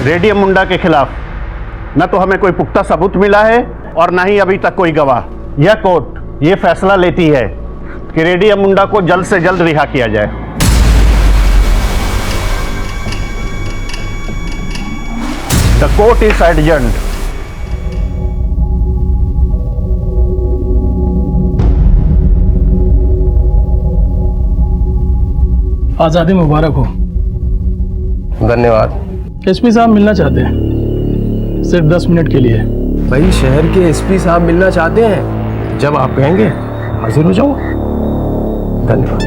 Radium मुंडा के खिलाफ न तो हमें कोई पुख्ता सबूत मिला है और न ही अभी तक कोई गवाह। यह कोर्ट ये फैसला लेती है कि रेडियम मुंडा को जल्द से जल्द रिहा किया जाए। The court is adjourned. आजादी मुबारक हो। धन्यवाद। एसपी साहब मिलना चाहते हैं, सिर्फ 10 मिनट के लिए। भाई शहर के एसपी साहब मिलना चाहते हैं, जब आप कहेंगे हाजिर हो जाऊंगा। धन्यवाद।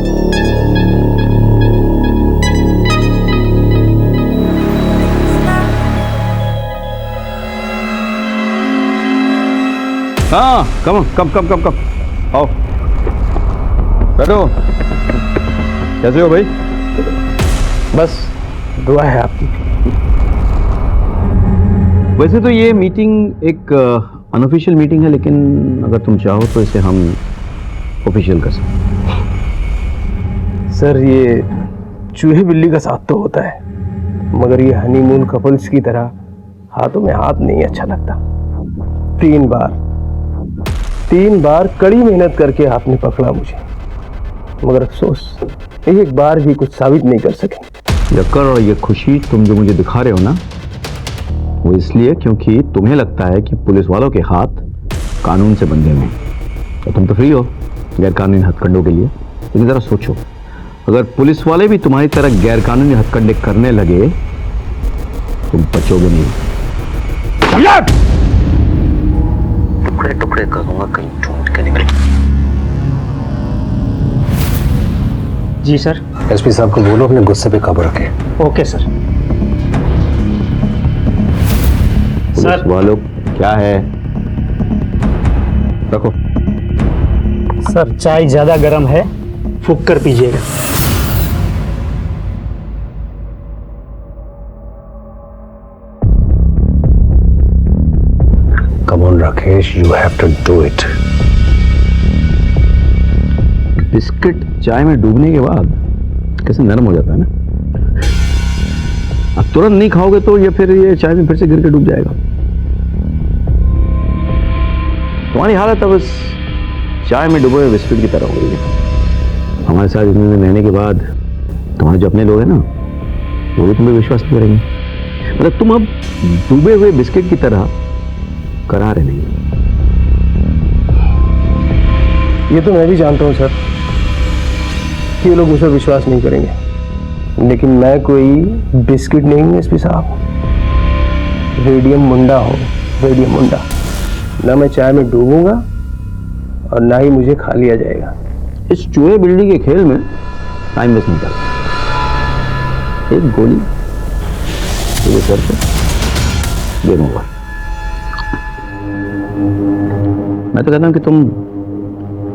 हाँ, कम आओ बैठो। कैसे हो भाई? बस दुआ है आपकी। वैसे तो ये मीटिंग एक अनऑफिशियल मीटिंग है, लेकिन अगर तुम चाहो तो इसे हम ऑफिशियल कर सकते हैं। सर ये चूहे बिल्ली का साथ तो होता है, मगर ये हनीमून कपल्स की तरह हाथों में हाथ नहीं अच्छा लगता। 3 बार कड़ी मेहनत करके आपने पकड़ा मुझे, मगर अफसोस एक बार भी कुछ साबित नहीं कर सके। यक्कर, और ये खुशी तुम जो मुझे दिखा रहे हो ना, वो इसलिए क्योंकि तुम्हें लगता है कि पुलिस वालों के हाथ कानून से बंधे हुए हैं तो तुम तो फ्री हो गैर कानूनी हथकंडों के लिए। लेकिन जरा सोचो, अगर पुलिस वाले भी तुम्हारी तरह गैर कानूनी हथकंडे करने लगे, तुम बचोगे नहीं। टुकड़े टुकड़े करूंगा, कहीं ढूंढ के निकल। जी सर। एसपी साहब को बोलो अपने गुस्से पे काबू रखे। Okay sir. पुलिस वालों क्या है? रखो। सर चाय ज्यादा गर्म है, फूंक कर पीजिएगा। Come on Rakesh, you have to do it. Biscuit चाय में डूबने के बाद कैसे नरम हो जाता है ना। अब तुरंत नहीं खाओगे तो ये फिर ये चाय में फिर से गिर के डूब जाएगा। तुम्हारी हालत अब इस चाय में डूबे हुए बिस्किट की तरह हो गई है। हमारे साथ इतने दिन रहने के बाद तुम्हारे जो अपने लोग हैं ना, वो भी तुम्हें विश्वास नहीं करेंगे। मतलब तुम अब डूबे हुए बिस्किट की तरह करारे नहीं। ये तो मैं भी जानता हूँ सर कि ये लोग मुझ पर विश्वास नहीं करेंगे, लेकिन मैं कोई बिस्किट नहीं हूँ एसपी साहब। रेडियम मुंडा हूँ, रेडियम मुंडा। ना मैं चाय में डूबूंगा और ना ही मुझे खा लिया जाएगा। इस चूहे बिल्ली के खेल में टाइम वेस्ट नहीं कर। एक गोली तेरे सर पे, गेम ओवर। मैं तो कहता हूँ कि तुम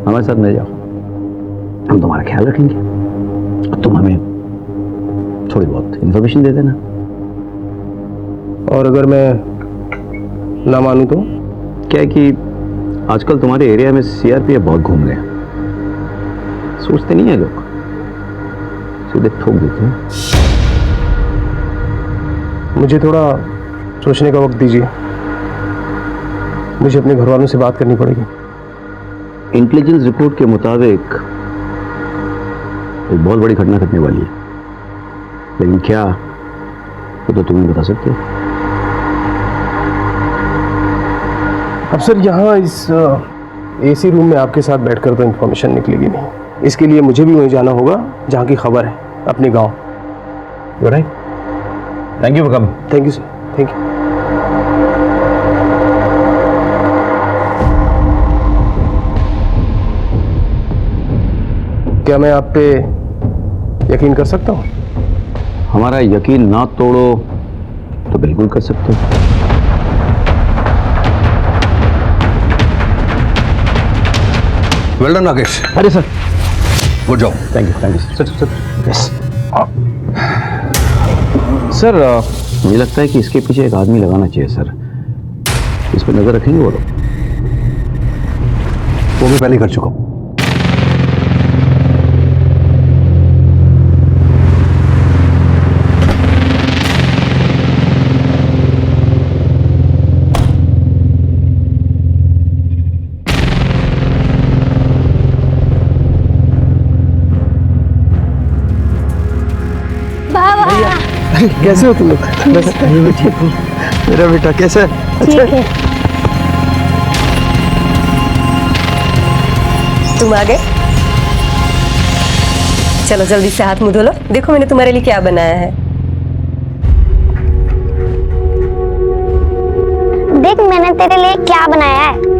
हमारे साथ मिल जाओ, हम तुम्हारा ख्याल रखेंगे और तुम हमें थोड़ी बहुत इंफॉर्मेशन दे देना। और अगर मैं ना मानूं तो? क्या है कि आजकल तुम्हारे एरिया में सीआरपीएफ बहुत घूम रहे हैं। सोचते नहीं है लोग, सीधे ठोक देते हैं। मुझे थोड़ा सोचने का वक्त दीजिए, मुझे अपने घर वालों से बात करनी पड़ेगी। इंटेलिजेंस रिपोर्ट के मुताबिक एक बहुत बड़ी घटना घटने वाली है, लेकिन क्या वो तो तुम नहीं बता सकते। अब सर यहाँ इस एसी रूम में आपके साथ बैठकर तो इन्फॉर्मेशन निकलेगी नहीं। इसके लिए मुझे भी वहीं जाना होगा जहाँ की खबर है, अपने गांव। You right? Thank you for coming. Thank you sir, thank you. क्या मैं आप पे यकीन कर सकता हूँ? हमारा यकीन ना तोड़ो तो बिल्कुल कर सकते हो। Well done Rakesh. अरे sir, good job. Thank you sir. Yes sir, मुझे लगता है कि इसके पीछे एक आदमी लगाना चाहिए सर। इस पर नजर रखेंगे वो लोग? वो भी पहले कर चुका हूँ। कैसे हो तुम लोग? बस ठीक हूँ। मेरा बेटा कैसा है? अच्छा है। तुम आ गए? चलो जल्दी से हाथ मुंह धो लो। देखो मैंने तुम्हारे लिए क्या बनाया है। देख मैंने तेरे लिए क्या बनाया है।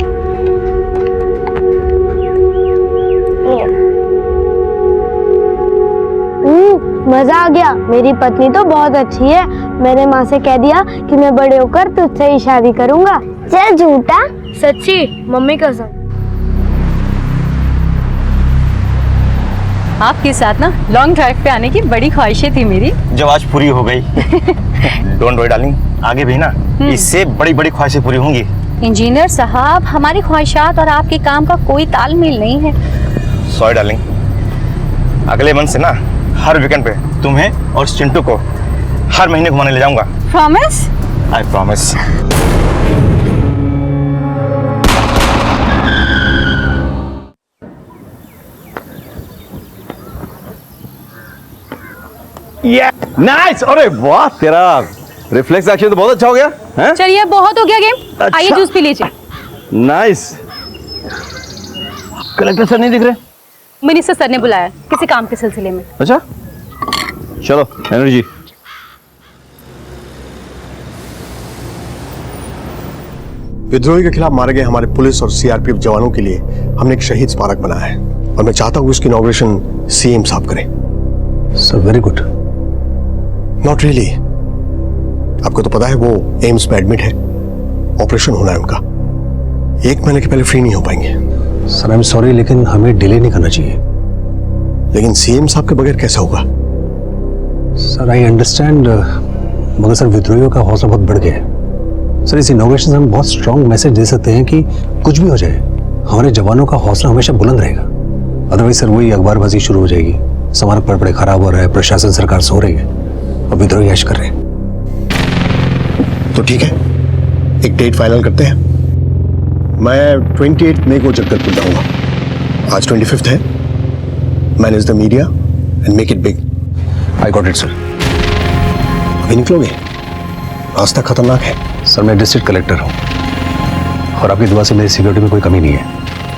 मजा आ गया। मेरी पत्नी तो बहुत अच्छी है। मैंने माँ से कह दिया कि मैं बड़े होकर तुझसे ही शादी करूंगा। चल झूठा। सच्ची मम्मी कसम। आपके साथ ना लॉन्ग ड्राइव पे आने की बड़ी ख्वाहिशें थी मेरी। जो आज पूरी हो गई। डोंट वरी डार्लिंग, आगे भी ना इससे बड़ी बड़ी ख्वाहिशें पूरी होंगी। इंजीनियर साहब, हमारी ख्वाहिशात और आपके काम का कोई तालमेल नहीं है। सॉरी डार्लिंग, अगले मंथ से ना हर वीकेंड पे तुम्हें और चिंटू को हर महीने घुमाने ले जाऊंगा। प्रॉमिस? I promise. नाइस। अरे वाह, तेरा रिफ्लेक्स एक्शन तो बहुत अच्छा हो गया है। चलिए बहुत हो गया गेम। अच्छा। आइए जूस पी लीजिए। नाइस। कलेक्टर सर नहीं दिख रहे? मिनिस्टर सर ने बुलाया किसी काम के सिलसिले में। अच्छा चलो एनर्जी। विद्रोही के खिलाफ मारे गए हमारे पुलिस और सीआरपीएफ जवानों के लिए हमने एक शहीद स्मारक बनाया है और मैं चाहता हूं इसकी इनॉग्रेशन सीएम साहब करें। Sir very good. Not really. आपको तो पता है वो एम्स में एडमिट है, ऑपरेशन होना है उनका। 1 महीने के पहले फ्री नहीं हो पाएंगे। सर आई एम सॉरी, लेकिन हमें डिले नहीं करना चाहिए। लेकिन सीएम साहब के बगैर कैसा होगा? सर आई अंडरस्टैंड, मगर सर विद्रोहियों का हौसला बहुत बढ़ गया है। सर इस इनोवेशन से हम बहुत स्ट्रॉन्ग मैसेज दे सकते हैं कि कुछ भी हो जाए हमारे जवानों का हौसला हमेशा बुलंद रहेगा। अदरवाइज सर वही अखबारबाजी शुरू हो जाएगी, स्मारक पड़े खराब हो रहा है, प्रशासन सरकार सो रही है और विद्रोही ऐश कर रहे हैं। तो ठीक है, एक डेट फाइनल करते हैं। मैं 28 मई को जगदलपुर जाऊंगा। आज 25 है। Manage the media and make it big. I got it sir. अभी निकलोगे? रास्ता खतरनाक है। सर मैं डिस्ट्रिक्ट कलेक्टर हूँ और आपकी दुआ से मेरी सिक्योरिटी में कोई कमी नहीं है।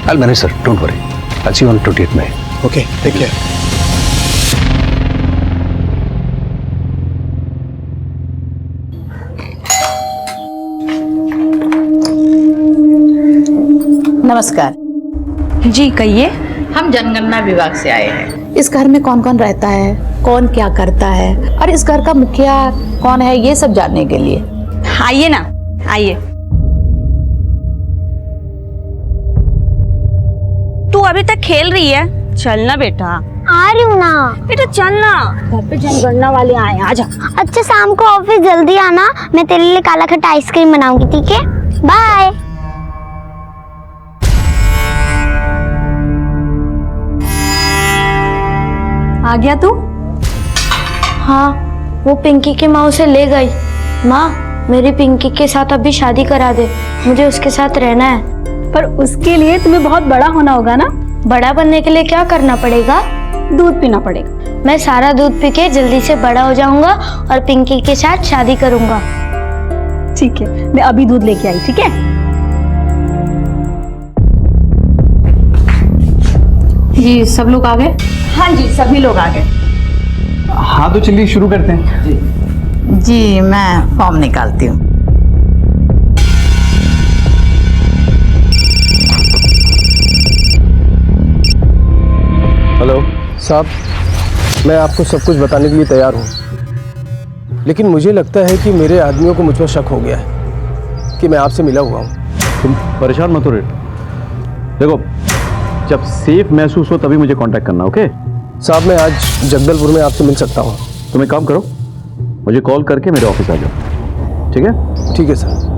I manage sir, don't worry. I see you on 28 May. Okay, take care. नमस्कार जी कहिए। हम जनगणना विभाग से आए हैं। इस घर में कौन कौन रहता है, कौन क्या करता है और इस घर का मुखिया कौन है, ये सब जानने के लिए। आइए ना, आइए। तू अभी तक खेल रही है? चलना बेटा। आ रही हूँ ना। बेटा चलना, घर पे जनगणना वाले आए, आजा। अच्छा शाम को ऑफिस जल्दी आना, मैं तेरे लिए काला खट्टा आइसक्रीम बनाऊंगी, ठीक है? बाय। आ गया तू? हाँ, वो पिंकी की माँ उसे ले गई। माँ मेरी पिंकी के साथ अभी शादी करा दे, मुझे उसके साथ रहना है। पर उसके लिए तुम्हें बहुत बड़ा होना होगा ना। बड़ा बनने के लिए क्या करना पड़ेगा? दूध पीना पड़ेगा। मैं सारा दूध पी के जल्दी से बड़ा हो जाऊंगा और पिंकी के साथ शादी करूंगा। ठीक है, मैं अभी दूध लेके आई, ठीक है? जी सब लोग आ गए? हाँ जी, सभी लोग आ गए। हाँ तो चलिए शुरू करते हैं। जी मैं फॉर्म निकालती हूँ। हेलो साहब, मैं आपको सब कुछ बताने के लिए तैयार हूँ, लेकिन मुझे लगता है कि मेरे आदमियों को मुझ पर शक हो गया है कि मैं आपसे मिला हुआ हूँ। तुम परेशान मत हो रे। देखो जब सेफ महसूस हो तभी मुझे कांटेक्ट करना, ओके? साहब मैं आज जगदलपुर में आपसे मिल सकता हूँ। तुम एक काम करो, मुझे कॉल करके मेरे ऑफिस आ जाओ, ठीक है? ठीक है सर।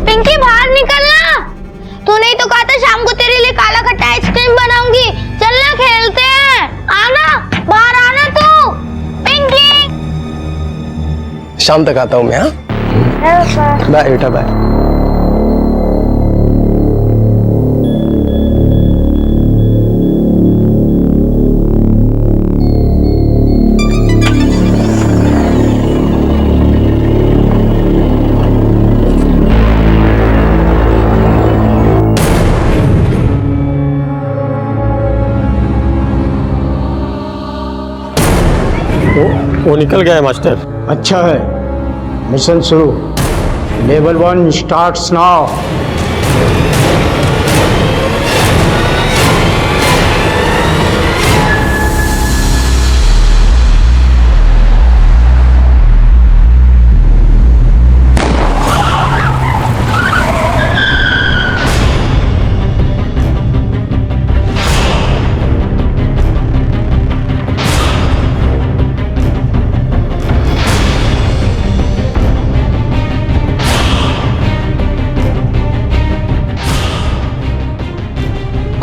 पिंकी बाहर निकलना। तूने ही तो कहा था शाम को तेरे लिए काला खट्टा आइसक्रीम बनाऊंगी। चलना खेलते हैं। आना, बाहर आना तू। पिंकी शाम तक आता हूँ मैं। हाँ बाय बेटा बाय। वो निकल गया है मास्टर। अच्छा है, मिशन शुरू। Level 1 starts now.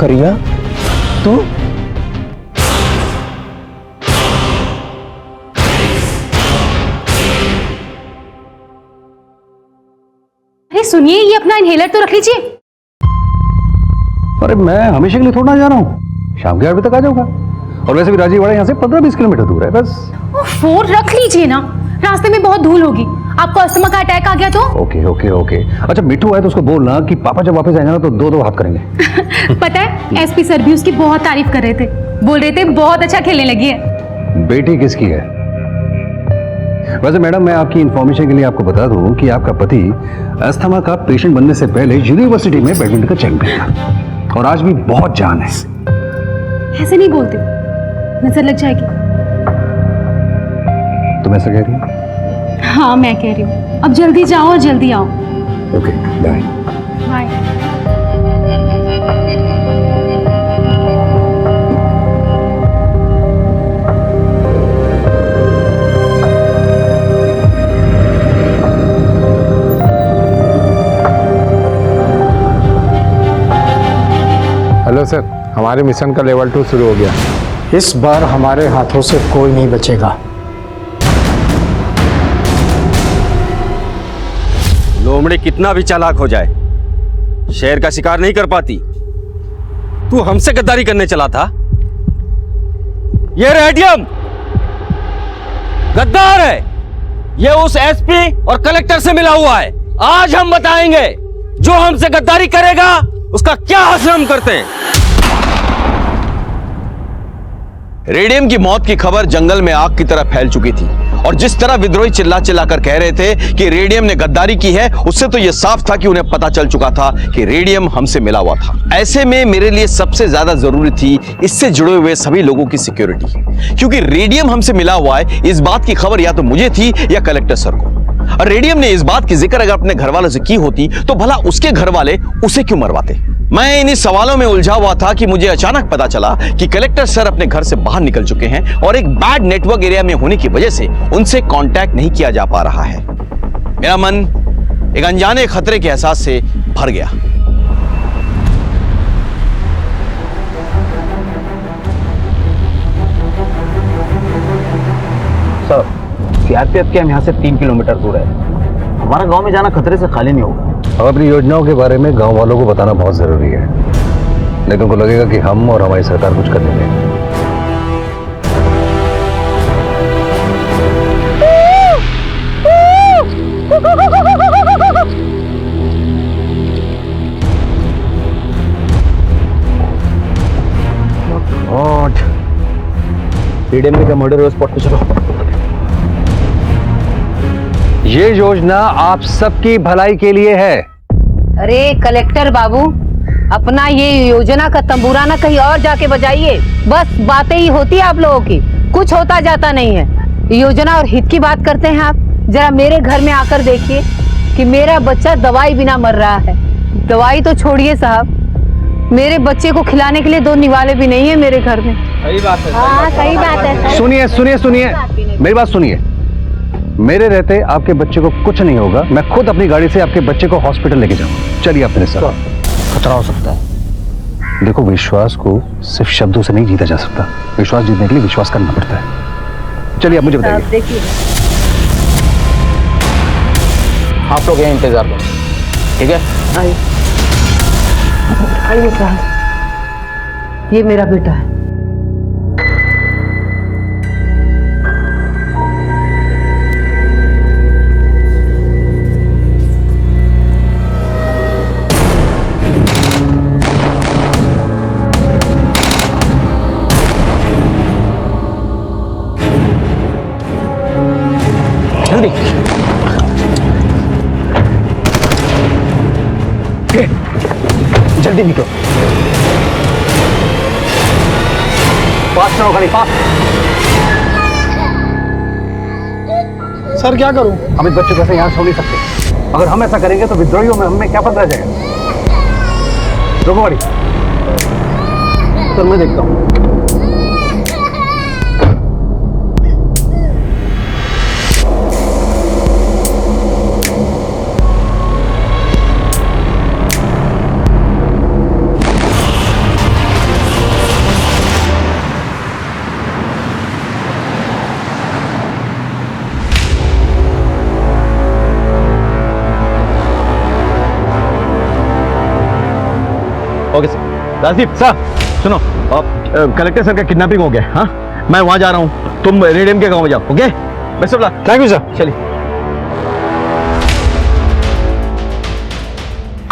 करिया तू? अरे सुनिए, ये अपना इनहेलर तो रख लीजिए। अरे मैं हमेशा के लिए थोड़ा जा रहा हूँ, शाम के 8 बजे तक आ जाऊंगा। और वैसे भी राजीवाड़ा यहाँ से 15-20 किलोमीटर दूर है बस। फोन रख लीजिए ना, रास्ते में बहुत धूल होगी। आपको अस्थमा का अटैक आ गया तो? Okay okay okay. अच्छा मिठू आए तो उसको बोलना कि पापा जब वापस आएंगे ना तो दो हाथ करेंगे। पता है, एसपी सर भी उसकी बहुत तारीफ कर रहे थे, बोल रहे थे बहुत अच्छा खेलने लगी है। बेटी किसकी है? वैसे मैडम, मैं आपकी इंफॉर्मेशन के लिए आपको बता दूं कि आपका पति अस्थमा का पेशेंट बनने से पहले यूनिवर्सिटी में बैडमिंटन का चैंपियन था और आज भी बहुत जान है। ऐसे नहीं बोलते, नजर लग जाएगी। तुम ऐसा कह रही हो? हाँ मैं कह रही हूँ। अब जल्दी जाओ और जल्दी आओ। Okay bye. Bye. Hello sir, हमारे मिशन का लेवल 2 शुरू हो गया। इस बार हमारे हाथों से कोई नहीं बचेगा। लोमड़ी कितना भी चालाक हो जाए, शेर का शिकार नहीं कर पाती। तू हमसे गद्दारी करने चला था। ये रेडियम गद्दार है। ये उस एसपी और कलेक्टर से मिला हुआ है। आज हम बताएंगे जो हमसे गद्दारी करेगा उसका क्या हासिल हम करते हैं। रेडियम की मौत की खबर जंगल में आग की तरह फैल चुकी थी और जिस तरह विद्रोही चिल्ला चिल्लाकर कह रहे थे कि रेडियम ने गद्दारी की है, उससे तो यह साफ था कि उन्हें पता चल चुका था कि रेडियम हमसे मिला हुआ था। ऐसे में मेरे लिए सबसे ज्यादा जरूरी थी इससे जुड़े हुए सभी लोगों की सिक्योरिटी, क्योंकि रेडियम हमसे मिला हुआ है इस बात की खबर या तो मुझे थी या कलेक्टर सर को। और रेडियम ने इस बात की जिक्र अगर अपने घर वालों से की होती तो भला उसके घर वाले उसे क्यों मरवाते। मैं इन्हीं सवालों में उलझा हुआ था कि मुझे अचानक पता चला कि कलेक्टर सर अपने घर से बाहर निकल चुके हैं और एक बैड नेटवर्क एरिया में होने की वजह से उनसे कांटेक्ट नहीं किया जा पा रहा है। मेरा मन एक अनजाने खतरे के एहसास से भर गया। सर, सीआरपीएफ कैंप यहाँ से 3 किलोमीटर दूर है। हमारा गांव में जाना खतरे से खाली नहीं होगा। अब अपनी योजनाओं के बारे में गांव वालों को बताना बहुत जरूरी है, नहीं तो उनको लगेगा कि हम और हमारी सरकार कुछ कर लेंगे। रेडियम का मर्डर स्पॉट पे चलो। ये योजना आप सबकी भलाई के लिए है। अरे कलेक्टर बाबू, अपना ये योजना का तंबूराना कहीं और जाके बजाइए। बस बातें ही होती है आप लोगों की, कुछ होता जाता नहीं है। योजना और हित की बात करते हैं आप। जरा मेरे घर में आकर देखिए कि मेरा बच्चा दवाई बिना मर रहा है। दवाई तो छोड़िए साहब, मेरे बच्चे को खिलाने के लिए 2 निवाले भी नहीं है मेरे घर में। सही बात है। हाँ सही बात है। सुनिए सुनिए सुनिए, मेरी बात सुनिए। मेरे रहते आपके बच्चे को कुछ नहीं होगा। मैं खुद अपनी गाड़ी से आपके बच्चे को हॉस्पिटल लेके जाऊंगा। चलिए आप मेरे साथ। खतरा हो सकता है। देखो, विश्वास को सिर्फ शब्दों से नहीं जीता जा सकता। विश्वास जीतने के लिए विश्वास करना पड़ता है। चलिए आप मुझे बताइए। देखिए आप लोग यहीं इंतजार करो, ठीक है? आइए साहब, ये मेरा बेटा है। जल्दी जल्दी निकलो, पास चलो गाड़ी, पास। सर क्या करूं? हम इस बच्चे को ऐसे यहाँ छोड़ नहीं सकते। अगर हम ऐसा करेंगे तो विद्रोहियों में हमें क्या पता रह जाएगा। रोको गाड़ी। सर मैं देखता हूँ। Okay sir. राजदीप सर सुनो, कलेक्टर सर का किडनैपिंग हो गया। हाँ, मैं वहां जा रहा हूँ, तुम रेडियम के गांव में जाओ। Okay, best of luck. Thank you sir. चलिए।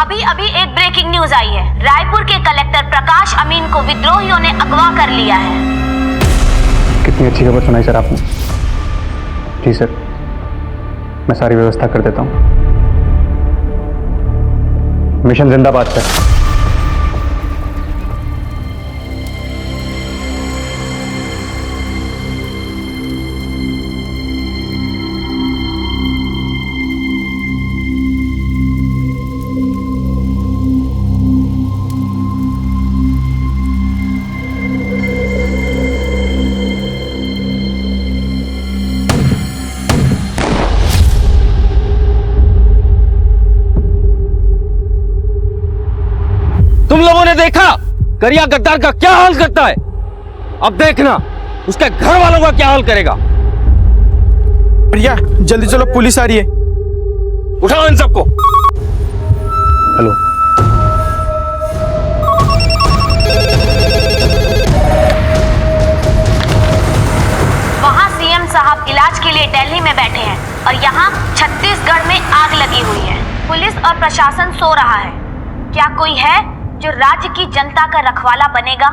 अभी अभी एक ब्रेकिंग न्यूज आई है। रायपुर के कलेक्टर प्रकाश अमीन को विद्रोहियों ने अगवा कर लिया है। कितनी अच्छी खबर सुनाई सर आपने। जी सर, मैं सारी व्यवस्था कर देता हूँ। मिशन जिंदाबाद सर। तुम लोगों ने देखा करिया गद्दार का क्या हाल करता है। अब देखना उसके घर वालों का क्या हाल करेगा। भैया जल्दी चलो, पुलिस आ रही है। उठाओ इन सबको। हेलो, वहाँ सीएम साहब इलाज के लिए दिल्ली में बैठे हैं और यहाँ छत्तीसगढ़ में आग लगी हुई है। पुलिस और प्रशासन सो रहा है। क्या कोई है जो राज्य की जनता का रखवाला बनेगा?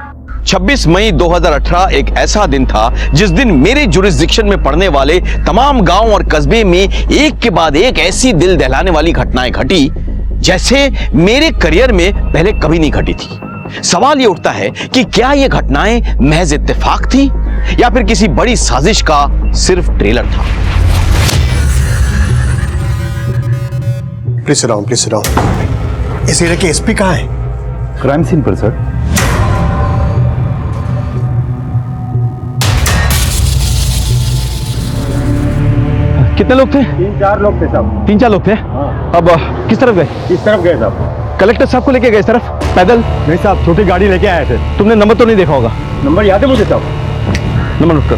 26 मई 2018 एक ऐसा दिन था जिस दिन मेरे जुरिस्डिक्शन में पड़ने वाले तमाम गांव और कस्बे में एक के बाद एक ऐसी दिल दहलाने वाली घटनाएं घटी जैसे मेरे करियर में पहले कभी नहीं घटी थी। सवाल ये उठता है कि क्या ये घटनाएं महज इत्तेफाक थी या फिर किसी बड़ी साजिश का सिर्फ ट्रेलर था। Please sit down, please sit down. इस एरिया के एसपी कहाँ है? क्राइम सीन पर सर। कितने लोग थे? 3-4 लोग थे साहब। 3-4 लोग थे। अब किस तरफ गए? इस तरफ गए साहब। कलेक्टर साहब को लेके गए इस तरफ पैदल? नहीं साहब, छोटी गाड़ी लेके आए थे। तुमने नंबर तो नहीं देखा होगा? नंबर याद है मुझे साहब। नंबर नोट कर।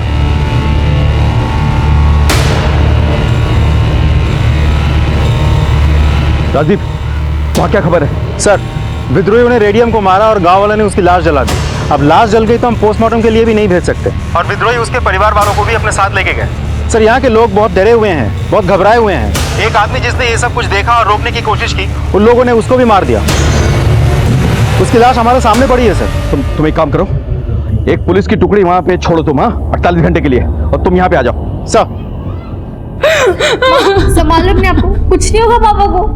राजदीप, वहां क्या खबर है? सर, विद्रोहियों ने रेडियम को मारा और गांव वालों ने उसकी लाश जला दी। अब लाश जल गई तो हम पोस्टमार्टम के लिए भी नहीं भेज सकते और विद्रोही उसके परिवार वालों को भी अपने साथ लेके गए। सर, यहाँ के लोग बहुत डरे हुए हैं, बहुत घबराए हुए हैं। एक आदमी जिसने ये सब कुछ देखा और रोकने की कोशिश की, उन लोगों ने उसको भी मार दिया। उसकी लाश हमारे सामने पड़ी है सर। तुम एक काम करो, एक पुलिस की टुकड़ी वहां पे छोड़ो तुम, 48 घंटे के लिए, और तुम यहाँ पे आ जाओ। सर संभालो अपने आप को, कुछ नहीं होगा पापा को।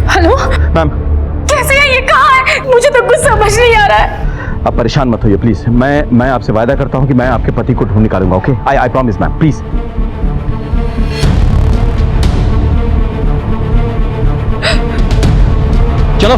हेलो मैम, कैसे है ये, कहाँ है? मुझे तो कुछ समझ नहीं आ रहा है। आप परेशान मत होइए प्लीज। मैं आपसे वादा करता हूँ कि मैं आपके पति को ढूंढ निकालूंगा। Okay, I promise ma'am, please. चलो।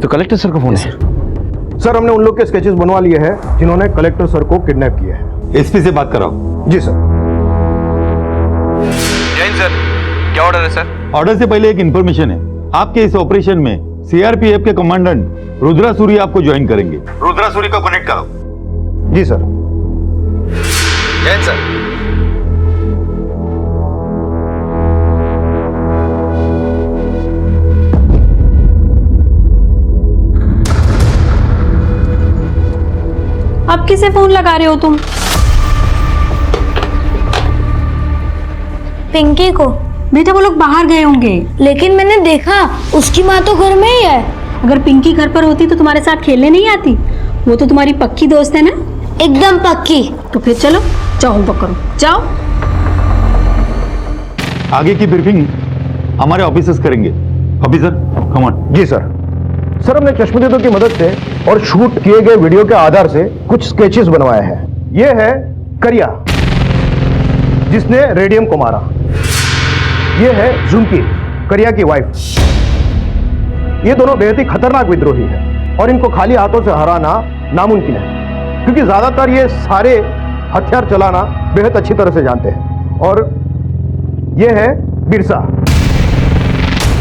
तो कलेक्टर सर का फोन है। सर हमने उन लोग के स्केचेस बनवा लिए हैं जिन्होंने कलेक्टर सर को किडनैप किया है। एसपी से बात कराओ। जी सर। जैन सर, क्या ऑर्डर है सर? ऑर्डर से पहले एक इंफॉर्मेशन है। आपके इस ऑपरेशन में सीआरपीएफ के कमांडेंट रुद्रा सूरी आपको ज्वाइन करेंगे। रुद्रा सूरी को कनेक्ट करो। जी सर। जैन सर, अब किसे फोन लगा रहे हो तुम? पिंकी को। बेटा वो लोग बाहर गए होंगे। लेकिन मैंने देखा उसकी माँ तो घर में ही है। अगर पिंकी घर पर होती तो तुम्हारे साथ खेलने नहीं आती? वो तो तुम्हारी पक्की दोस्त है ना? एकदम पक्की। तो फिर चलो, जाओ होमवर्क करो, जाओ। आगे की ब्रीफिंग हमारे ऑफिसर्स करेंगे। Officer come on. जी सर। सर हमने चश्मदीदों की मदद से और शूट किए गए वीडियो के आधार से कुछ स्केचेस बनवाए हैं। ये है करिया जिसने रेडियम को मारा। ये है झुमकी, करिया की वाइफ। ये दोनों बेहद ही खतरनाक विद्रोही हैं और इनको खाली हाथों से हराना नामुमकिन है, क्योंकि ज्यादातर ये सारे हथियार चलाना बेहद अच्छी तरह से जानते हैं। और ये है बिरसा,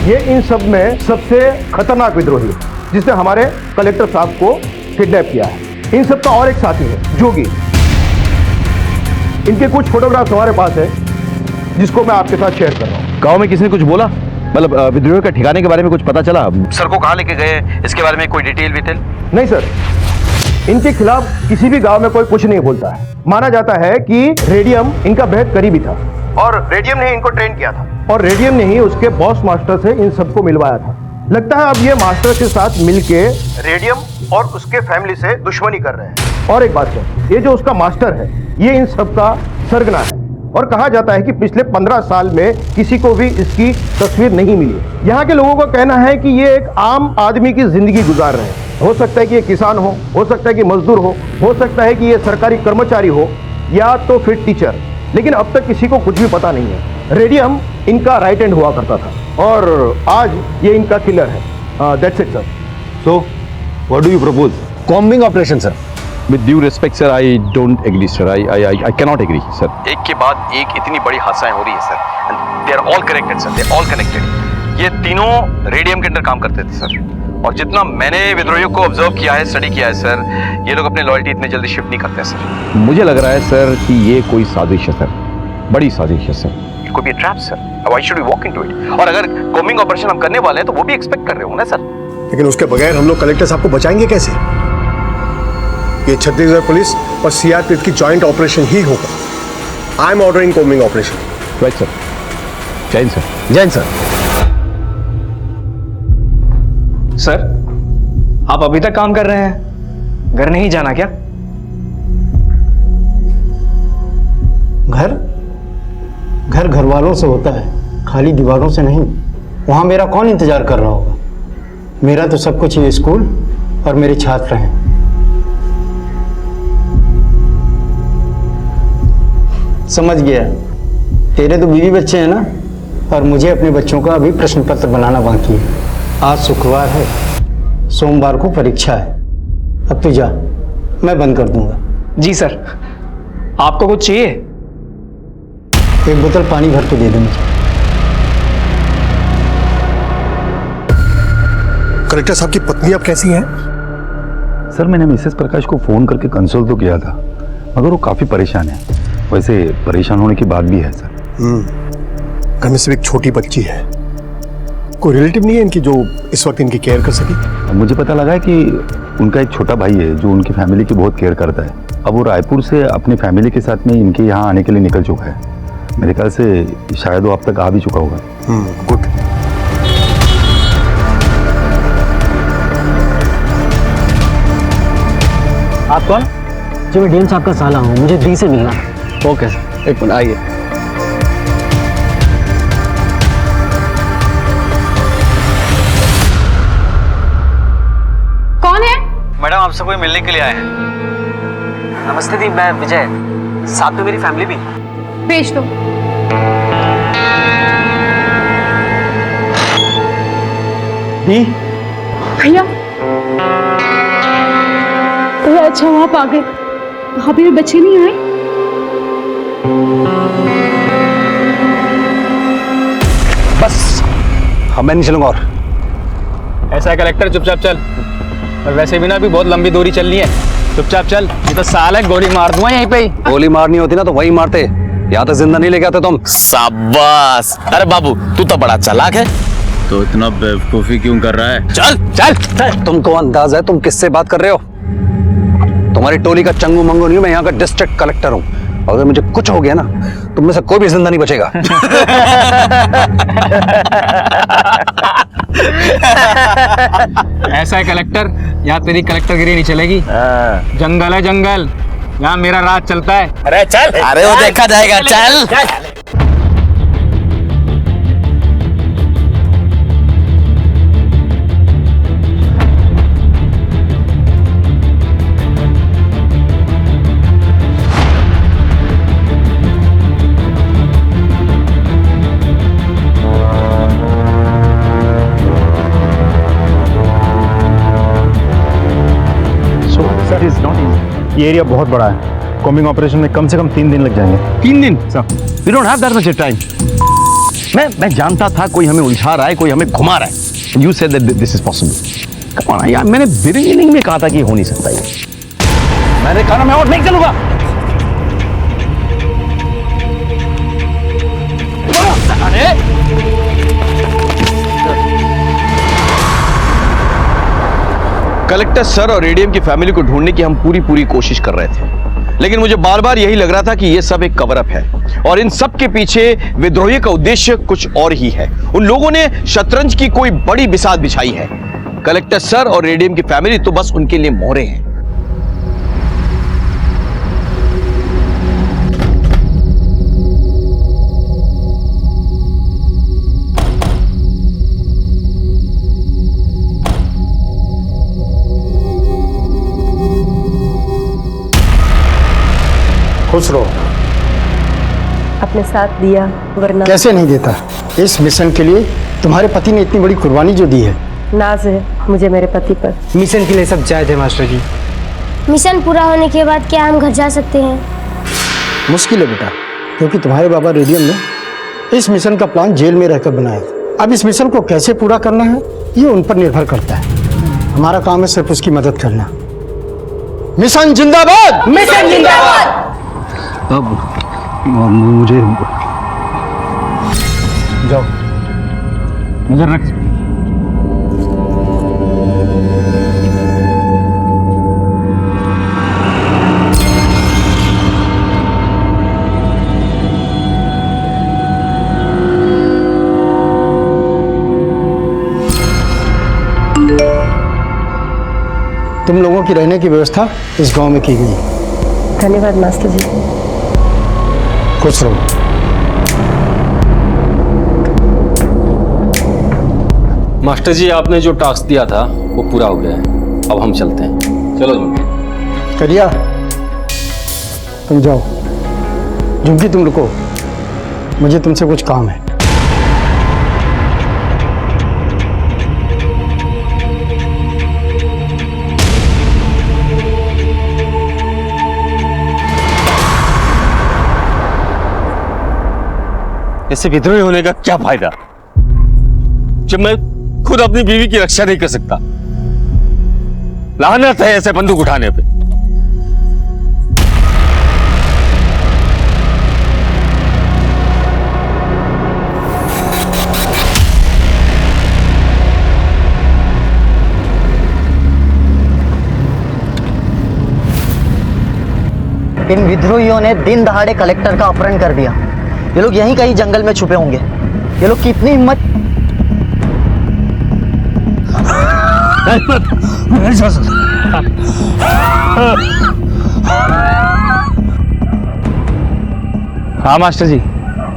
ये इन सब में सबसे खतरनाक विद्रोही है जिसने हमारे कलेक्टर साहब को किडनैप किया है। इन सब का और एक साथी है जोगी। इनके कुछ फोटोग्राफ्स हमारे पास है जिसको मैं आपके साथ शेयर कर रहा हूँ। गांव में किसी ने कुछ बोला? मतलब विद्रोहियों का ठिकाने के बारे में कुछ पता चला? सर को कहाँ लेके गए, इसके बारे में कोई डिटेल विटेल? नहीं सर, इनके खिलाफ किसी भी गांव में कोई कुछ नहीं बोलता है। माना जाता है कि रेडियम इनका बेहद करीबी था और रेडियम ने इनको ट्रेन किया था और रेडियम ने ही उसके बॉस मास्टर से इन सबको मिलवाया था। लगता है अब ये मास्टर के साथ मिलके रेडियम और उसके फैमिली से दुश्मनी कर रहे हैं। और एक बात है, ये जो उसका मास्टर है ये इन सब का सरगना है और कहा जाता है कि पिछले 15 साल में किसी को भी इसकी तस्वीर नहीं मिली। यहाँ के लोगों का कहना है कि ये एक आम आदमी की जिंदगी गुजार रहे हैं। हो सकता है कि ये किसान हो सकता है कि मजदूर हो सकता है कि ये सरकारी कर्मचारी हो या तो फिर टीचर, लेकिन अब तक किसी को कुछ भी पता नहीं है। रेडियम इनका राइट हैंड हुआ करता था और आज ये इनका किलर है। That's it sir. So what do you propose? Combing operation sir. With due respect sir, I don't agree sir, I can not agree sir. एक के बाद एक इतनी बड़ी हादसाएं हो रही है sir, and they are all connected sir, they all connected. ये तीनों रेडियम के अंदर काम करते थे सर, और जितना मैंने विद्रोहियों को ऑब्जर्व किया है, स्टडी किया है सर, ये लोग अपने लॉयल्टी इतने जल्दी शिफ्ट नहीं करते सर। मुझे लग रहा है सर कि ये कोई साजिश है सर, बड़ी साजिश है sir. It could be a trap sir, why should we walk into it? और अगर कॉम्बिंग ऑपरेशन हम करने वाले हैं तो वो भी एक्सपेक्ट कर रहे होंगे ना सर। लेकिन उसके बगैर हम लोग कलेक्टर साहब को बचाएंगे कैसे? ये छत्तीसगढ़ पुलिस और सीआरपीएफ की जॉइंट ऑपरेशन ही होगा। I am ordering combing operation. Right sir. Jain sir. Jain sir. Sir, आप अभी तक काम कर रहे हैं, घर नहीं जाना क्या? घर वालों से होता है, खाली दीवारों से नहीं। वहां मेरा कौन इंतजार कर रहा होगा? मेरा तो सब कुछ ये स्कूल और मेरे छात्र हैं। समझ गया। तेरे तो बीवी बच्चे हैं ना, और मुझे अपने बच्चों का अभी प्रश्न पत्र बनाना बाकी है। आज शुक्रवार है, सोमवार को परीक्षा है। अब तू जा, मैं बंद कर दूंगा। जी सर। आपको कुछ चाहिए? एक बोतल पानी भर के दे दे मुझे। कलेक्टर साहब की पत्नी अब कैसी है? सर मैंने मिसेस प्रकाश को फोन करके कंसोल तो किया था, मगर वो काफी परेशान है। वैसे परेशान होने की बात भी है सर। घर में सिर्फ एक छोटी बच्ची है, कोई रिलेटिव नहीं है इनकी जो इस वक्त इनकी केयर कर सके? मुझे पता लगा है कि उनका एक छोटा भाई है जो उनकी फैमिली की बहुत केयर करता है। अब वो रायपुर से अपनी फैमिली के साथ में इनके यहाँ आने के लिए निकल चुका है। मेरे ख्याल से शायद वो अब तक आ भी चुका होगा। गुड। आप कौन? जी मैं डीएम साहब का साला हूँ, मुझे डी से मिलना। ओके सर, एक मिनट आइए। कौन है? मैडम आपसे कोई मिलने के लिए आए हैं। नमस्ते दी, मैं विजय, साथ में मेरी फैमिली भी। भेज दो। दी? भैया अच्छा हुआ आप आ गए। भाभी और बच्चे नहीं आए? बस अब मैं नहीं चलूंगा और। ऐसा है कलेक्टर, चुपचाप चल। और वैसे भी ना अभी बहुत लंबी दूरी चलनी है, चुपचाप चल। ये तो साल है, गोली मार दूंगा यहीं पे ही। गोली मारनी होती ना तो वही मारते, यहाँ तक जिंदा नहीं लेके आते तुम। शाबाश। अरे बाबू तू तो बड़ा चालाक है। तो इतना बेवकूफी क्यों कर रहा है? चल चल। तुमको अंदाज है तुम किससे बात कर रहे हो? तुम्हारी टोली का चंगू मंगू नहीं, मैं यहाँ का डिस्ट्रिक्ट कलेक्टर हूँ। अगर मुझे कुछ हो गया ना, तुम में से कोई भी जिंदा नहीं बचेगा। ऐसा है कलेक्टर, यहाँ तेरी कलेक्टरगिरी नहीं चलेगी। जंगल है जंगल, यहाँ मेरा राज चलता है। अरे चल। अरे वो देखा जाएगा, चल। ये एरिया बहुत बड़ा है, कॉम्बिंग ऑपरेशन में कम से कम 3 दिन लग जाएंगे। 3 दिन? We don't have that much time. मैं जानता था कोई हमें उलझा रहा है, कोई हमें घुमा रहा है। You said that this is possible. Come on यार, मैंने बिगिनिंग में कहा था कि हो नहीं सकता ये। मैंने कहा ना मैं और नहीं चलूंगा। कलेक्टर सर और रेडियम की फैमिली को ढूंढने की हम पूरी कोशिश कर रहे थे, लेकिन मुझे बार बार यही लग रहा था कि यह सब एक कवर अप है और इन सब के पीछे विद्रोही का उद्देश्य कुछ और ही है। उन लोगों ने शतरंज की कोई बड़ी बिसात बिछाई है। कलेक्टर सर और रेडियम की फैमिली तो बस उनके लिए मोहरे हैं। खुश रहो। अपने साथ दिया वरना कैसे नहीं देता? इस मिशन के लिए तुम्हारे पति ने इतनी बड़ी कुर्बानी जो दी है। नाज है मुझे मेरे पति पर। मिशन के लिए सब जायज है मास्टर जी। मिशन पूरा होने के बाद क्या हम घर जा सकते हैं? मुश्किल है बेटा, क्योंकि तुम्हारे बाबा रेडियम ने इस मिशन का प्लान जेल में रहकर बनाया था। अब इस मिशन को कैसे पूरा करना है ये उन पर निर्भर करता है। हमारा काम है सिर्फ उसकी मदद करना। मिशन जिंदाबाद! मिशन जिंदाबाद! अब मुझे जाओ, नजर रख। तुम लोगों की रहने की व्यवस्था इस गांव में की गई। धन्यवाद मास्टर जी। खुश रहो। मास्टर जी आपने जो टास्क दिया था वो पूरा हो गया है, अब हम चलते हैं। चलो झुमकी। करिया तुम जाओ। झुमकी तुम रुको, मुझे तुमसे कुछ काम है। ऐसे विद्रोही होने का क्या फायदा जब मैं खुद अपनी बीवी की रक्षा नहीं कर सकता? लानत है ऐसे बंदूक उठाने पे। इन विद्रोहियों ने दिन दहाड़े कलेक्टर का अपहरण कर दिया। ये लोग यहीं कहीं जंगल में छुपे होंगे। ये लोग की इतनी हिम्मत। हाँ मास्टर जी,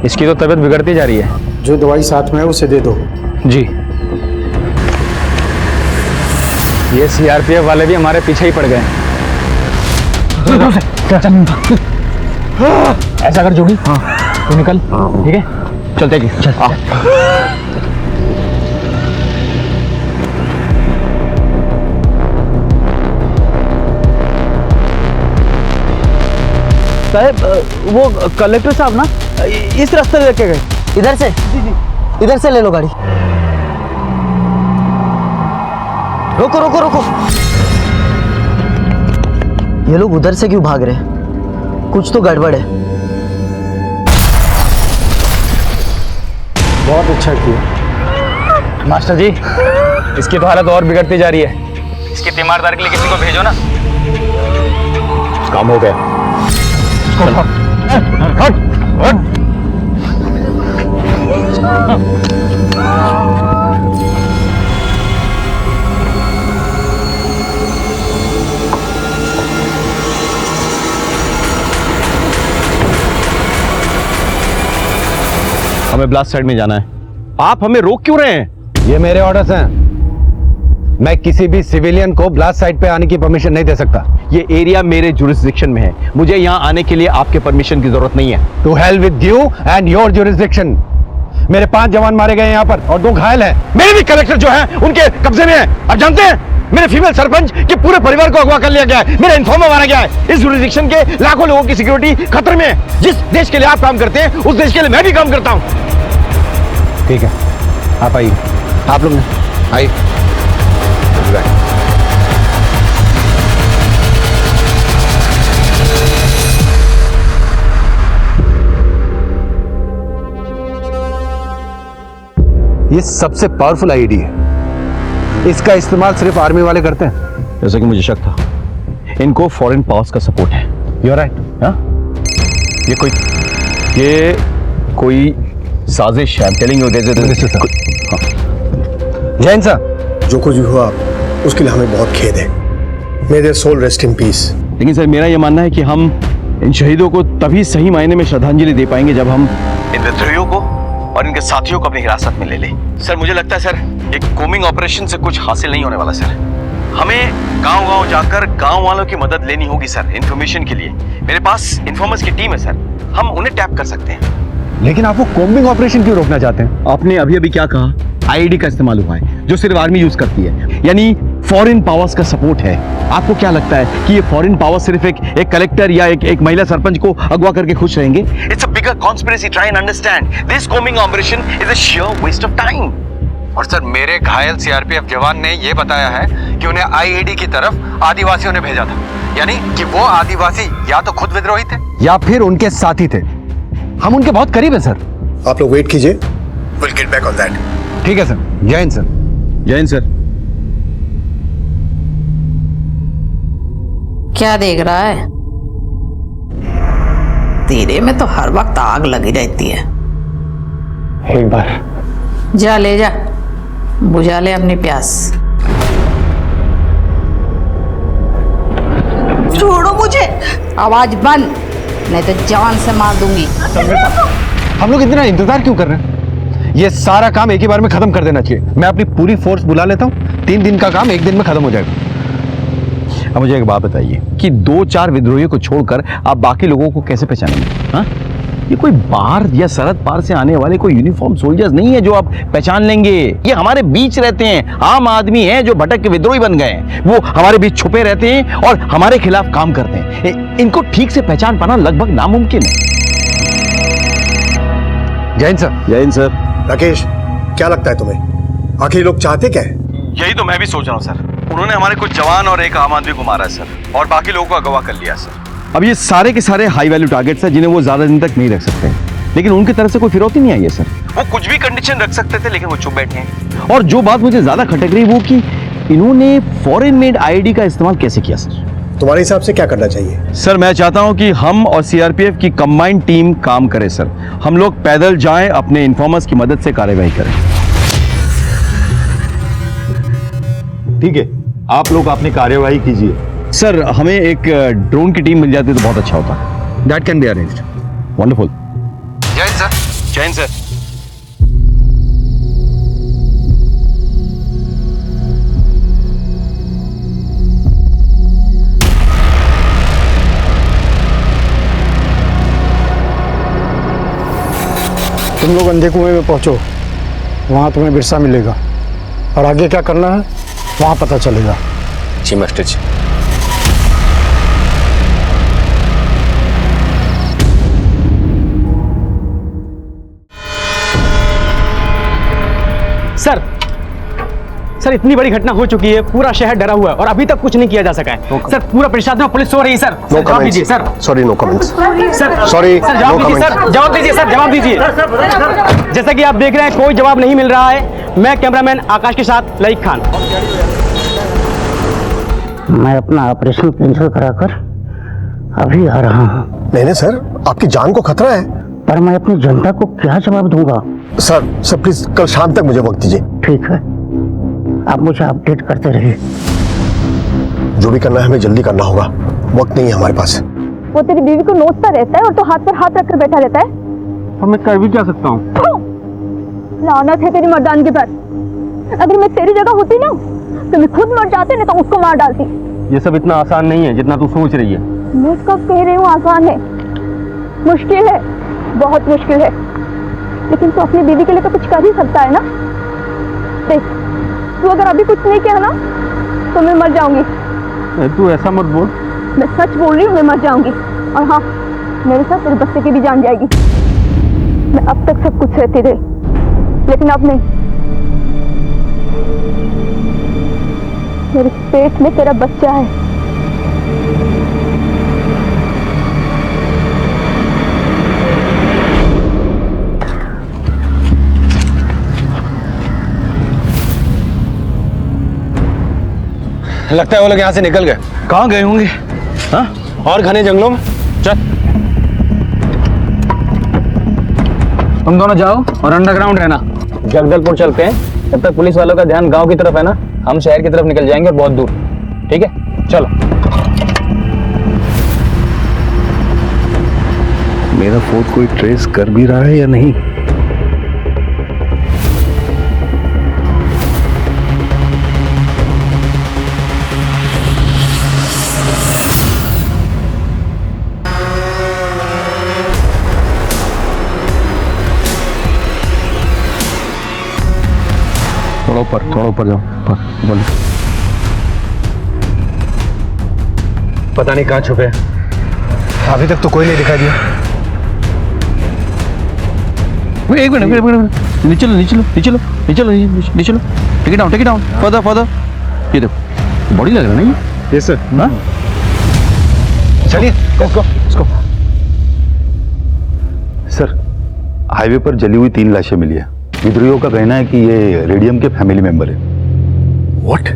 इसकी तो तबीयत बिगड़ती जा रही है। जो दवाई साथ में है उसे दे दो। जी। ये सीआरपीएफ वाले भी हमारे पीछे ही पड़ गए। ऐसा कर जोगी, हाँ तू निकल, ठीक है? चलते जी। चल। साहब वो कलेक्टर साहब ना इस रास्ते लेके गए। इधर से? इधर से ले लो गाड़ी। रुको रुको रुको, ये लोग उधर से क्यों भाग रहे हैं? कुछ तो गड़बड़ है। बहुत अच्छा किया मास्टर जी, इसकी तो हालत और बिगड़ती जा रही है। इसकी तीमारदारी के लिए किसी को भेजो ना। काम हो गया। हमें ब्लास्ट साइड में जाना है। आप हमें रोक क्यों रहे हैं? ये मेरे ऑर्डर्स हैं। मैं किसी भी सिविलियन को ब्लास्ट साइट पे आने की परमिशन नहीं दे सकता। ये एरिया मेरे जुरिस्डिक्शन में है। मुझे यहाँ आने के लिए आपके परमिशन की जरूरत नहीं है। To hell with you and your jurisdiction. मेरे 5 जवान मारे गए यहाँ पर और 2 घायल हैं। मेरे भी कलेक्टर जो है उनके कब्जे में है। आप जानते हैं मेरे फीमेल सरपंच के पूरे परिवार को अगवा कर लिया गया है। मेरा इन्फॉर्मर मारा गया है। इस जुरिस्डिक्शन के लाखों लोगों की सिक्योरिटी खतरे में है। जिस देश के लिए आप काम करते हैं उस देश के लिए मैं भी काम करता हूँ। ठीक है, आप आइए। आप लोग आइए। ये सबसे पावरफुल आईडी है। इसका इस्तेमाल सिर्फ आर्मी वाले करते हैं। जैसा कि मुझे शक था, इनको फॉरेन पावर्स का सपोर्ट है। You are right. ये कोई साजिश है। टेलिंग यू जैन साहब, जो कुछ भी हुआ उसके लिए हमें बहुत खेद है। May their soul rest in peace. लेकिन सर मेरा यह मानना है कि हम इन शहीदों को तभी सही मायने में श्रद्धांजलि दे पाएंगे जब हम इन विद्रोहियों को और इनके साथियों को अपनी हिरासत में ले लें। सर मुझे लगता है सर एक कोमिंग ऑपरेशन से कुछ हासिल नहीं होने वाला सर। हमें गांव-गांव जाकर गांव वालों की मदद लेनी होगी सर इंफॉर्मेशन के लिए। मेरे पास इन्फॉर्मर्स की टीम है सर, हम उन्हें टैप कर सकते हैं। लेकिन आप वो कोम्बिंग ऑपरेशन क्यों रोकना चाहते हैं? आपने अभी अभी क्या कहा? आईडी का इस्तेमाल हुआ है जो सिर्फ आर्मी यूज करती है, यानी फॉरेन पावर्स का सपोर्ट है। आपको क्या लगता है कि ये फॉरेन पावर सिर्फ एक कलेक्टर या एक महिला सरपंच को अगवा करके खुश रहेंगे? It's a bigger conspiracy. Try and understand this combing operation is a sheer waste of time। और सर मेरे घायल सीआरपीएफ जवान ने यह बताया है कि उन्हें आईईडी की तरफ आदिवासियों ने भेजा था, यानी कि वो आदिवासी या तो खुद विद्रोही थे या फिर उनके साथी थे। हम उनके बहुत करीब हैं सर। आप लोग वेट कीजिए, will get back on that. ठीक है सर। जय हिंद सर। जय हिंद सर। क्या देख रहा है? तेरे में तो हर वक्त आग लगी रहती है। एक बार जा ले जा, बुझा ले अपनी प्यास। छोड़ो मुझे। आवाज बंद, नहीं तो जान से मार दूंगी। हम लोग इतना इंतजार क्यों कर रहे हैं? ये सारा काम एक ही बार में खत्म कर देना चाहिए। मैं अपनी पूरी फोर्स बुला लेता हूँ। 3 दिन का काम 1 दिन में खत्म हो जाएगा। अब मुझे एक बात बताइए कि 2-4 विद्रोहियों को छोड़कर आप बाकी लोगों को कैसे पहचानेंगे? हाँ, ये कोई बाहर या सरहद पार से आने वाले कोई यूनिफॉर्म सोल्जर्स नहीं है जो आप पहचान लेंगे। ये हमारे बीच रहते हैं, आम आदमी हैं जो भटक के विद्रोही बन गए हैं। वो हमारे बीच छुपे रहते हैं और हमारे खिलाफ काम करते हैं। इनको ठीक से पहचान पाना लगभग नामुमकिन है। जैन सर। जय हिंद सर। राकेश, क्या लगता है तुम्हें आखिर लोग चाहते क्या है? यही तो मैं भी सोच रहा हूँ सर। उन्होंने हमारे कुछ जवान और एक आम आदमी को मारा है सर, और बाकी लोगों को अगवा कर लिया सर। अब ये सारे के सारे हाई वैल्यू टारगेट्स हैं जिन्हें वो ज्यादा दिन तक नहीं रख सकते, लेकिन उनकी तरफ से कोई फिरौती नहीं आई है सर। वो कुछ भी कंडीशन रख सकते थे लेकिन वो चुप बैठे हैं। और जो बात मुझे ज्यादा खटक रही वो कि इन्होंने फॉरेन मेड आईडी का इस्तेमाल कैसे किया सर? तुम्हारे हिसाब से क्या करना चाहिए? सर मैं चाहता हूं कि हम और सीआरपीएफ की कंबाइंड टीम काम करे सर। हम लोग पैदल जाएं, अपने इन्फॉर्मर्स की मदद से कार्यवाही करें। ठीक है, आप लोग अपनी कार्यवाही कीजिए। सर हमें एक ड्रोन की टीम मिल जाती तो बहुत अच्छा होता। That can be arranged. Wonderful. जय हिंद सर। जय हिंद सर। तुम लोग अंधे कुएं में पहुंचो, वहां तुम्हें बिरसा मिलेगा और आगे क्या करना है वहां पता चलेगा। जी मास्टर जी। सर इतनी बड़ी घटना हो चुकी है, पूरा शहर डरा हुआ है और अभी तक कुछ नहीं किया जा सका है। सर पूरा प्रशासन और पुलिस सो रही है। सर जवाब दीजिए sir. Sorry, no comments. Sir sorry, sir जवाब दीजिए सर, जवाब दीजिए सर, जवाब दीजिए। जैसा कि आप देख रहे हैं कोई जवाब नहीं मिल रहा है। मैं कैमरामैन आकाश के साथ लईक खान। मैं अपना ऑपरेशन कैंसिल कराकर अभी आ रहा हूँ। नहीं सर, आपकी जान को खतरा है। पर मैं अपनी जनता को क्या जवाब दूंगा? सर प्लीज कल शाम तक मुझे वक्त दीजिए। ठीक है, आप मुझे अपडेट करते रहिए। जो भी करना है हमें जल्दी करना होगा, वक्त नहीं है हमारे पास। वो तेरी बीवी को नोचता रहता है और तो हाथ पर हाथ रखकर बैठा रहता है। और मैं कर भी क्या सकता हूँ? लानत है तेरी मर्दानगी पर। अगर मैं तेरी जगह होती ना तो मैं खुद मर जाती, नहीं तो उसको मार डालती। ये सब इतना आसान नहीं है जितना तू सोच रही है। मैं कब कह रही हूँ आसान है? मुश्किल है, बहुत मुश्किल है। लेकिन तू अपनी बीवी के लिए तो कुछ कर ही सकता है ना। देख, तू अगर अभी कुछ नहीं किया ना तो मैं मर जाऊंगी। तू ऐसा मत बोल। मैं सच बोल रही हूँ, मैं मर जाऊंगी। और हाँ, मेरे साथ तेरे बच्चे की भी जान जाएगी। मैं अब तक सब कुछ सहती रही, लेकिन अब नहीं। मेरे पेट में तेरा बच्चा है। लगता है वो लोग यहाँ से निकल गए। कहाँ गए होंगे? हाँ? और घने जंगलों में। चल तुम दोनों जाओ और अंडरग्राउंड रहना। जगदलपुर चलते हैं, जब तक पुलिस वालों का ध्यान गांव की तरफ है ना, हम शहर की तरफ निकल जाएंगे और बहुत दूर। ठीक है, चलो। मेरा फोन कोई ट्रेस कर भी रहा है या नहीं? थोड़ा ऊपर जाओ। बोलो। पता नहीं कहाँ छुपे हैं। अभी तक तो कोई नहीं दिखाई दिया। एक मिनट, नीचे लो। Take it down, further. ये देखो, बॉडी लग रहा है ना ये? Yes sir. हाँ, चलिए इसको। सर, हाईवे पर जली हुई 3 लाशें मिली है। विद्रोहियों का कहना है कि ये रेडियम के फैमिली मेंबर है। व्हाट?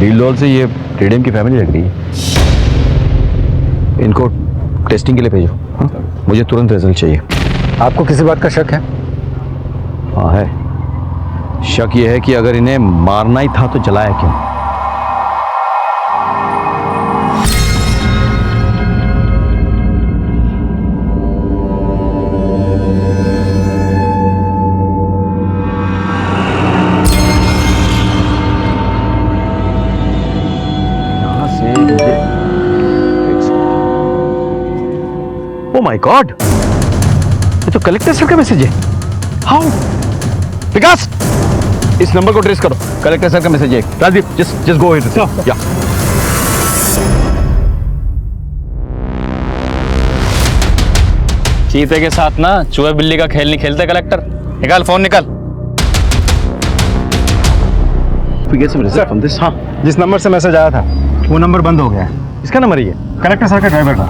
डील डॉल से ये रेडियम की फैमिली लग रही है। इनको टेस्टिंग के लिए भेजो। हाँ? मुझे तुरंत रिजल्ट चाहिए। आपको किसी बात का शक है? हाँ है। शक ये है कि अगर इन्हें मारना ही था तो जलाया क्यों? ओ माय गॉड, ये तो कलेक्टर सर का मैसेज है। हाउ? विकास, इस नंबर को ट्रेस करो। कलेक्टर सर का मैसेज है। Rajdeep, just go ahead. या चीते के साथ ना चूहे बिल्ली का खेल नहीं खेलते कलेक्टर। निकाल फोन, निकाल। हाँ, जिस नंबर से मैसेज आया था वो नंबर बंद हो गया है। इसका नंबर ही है, कलेक्टर सर का ड्राइवर का,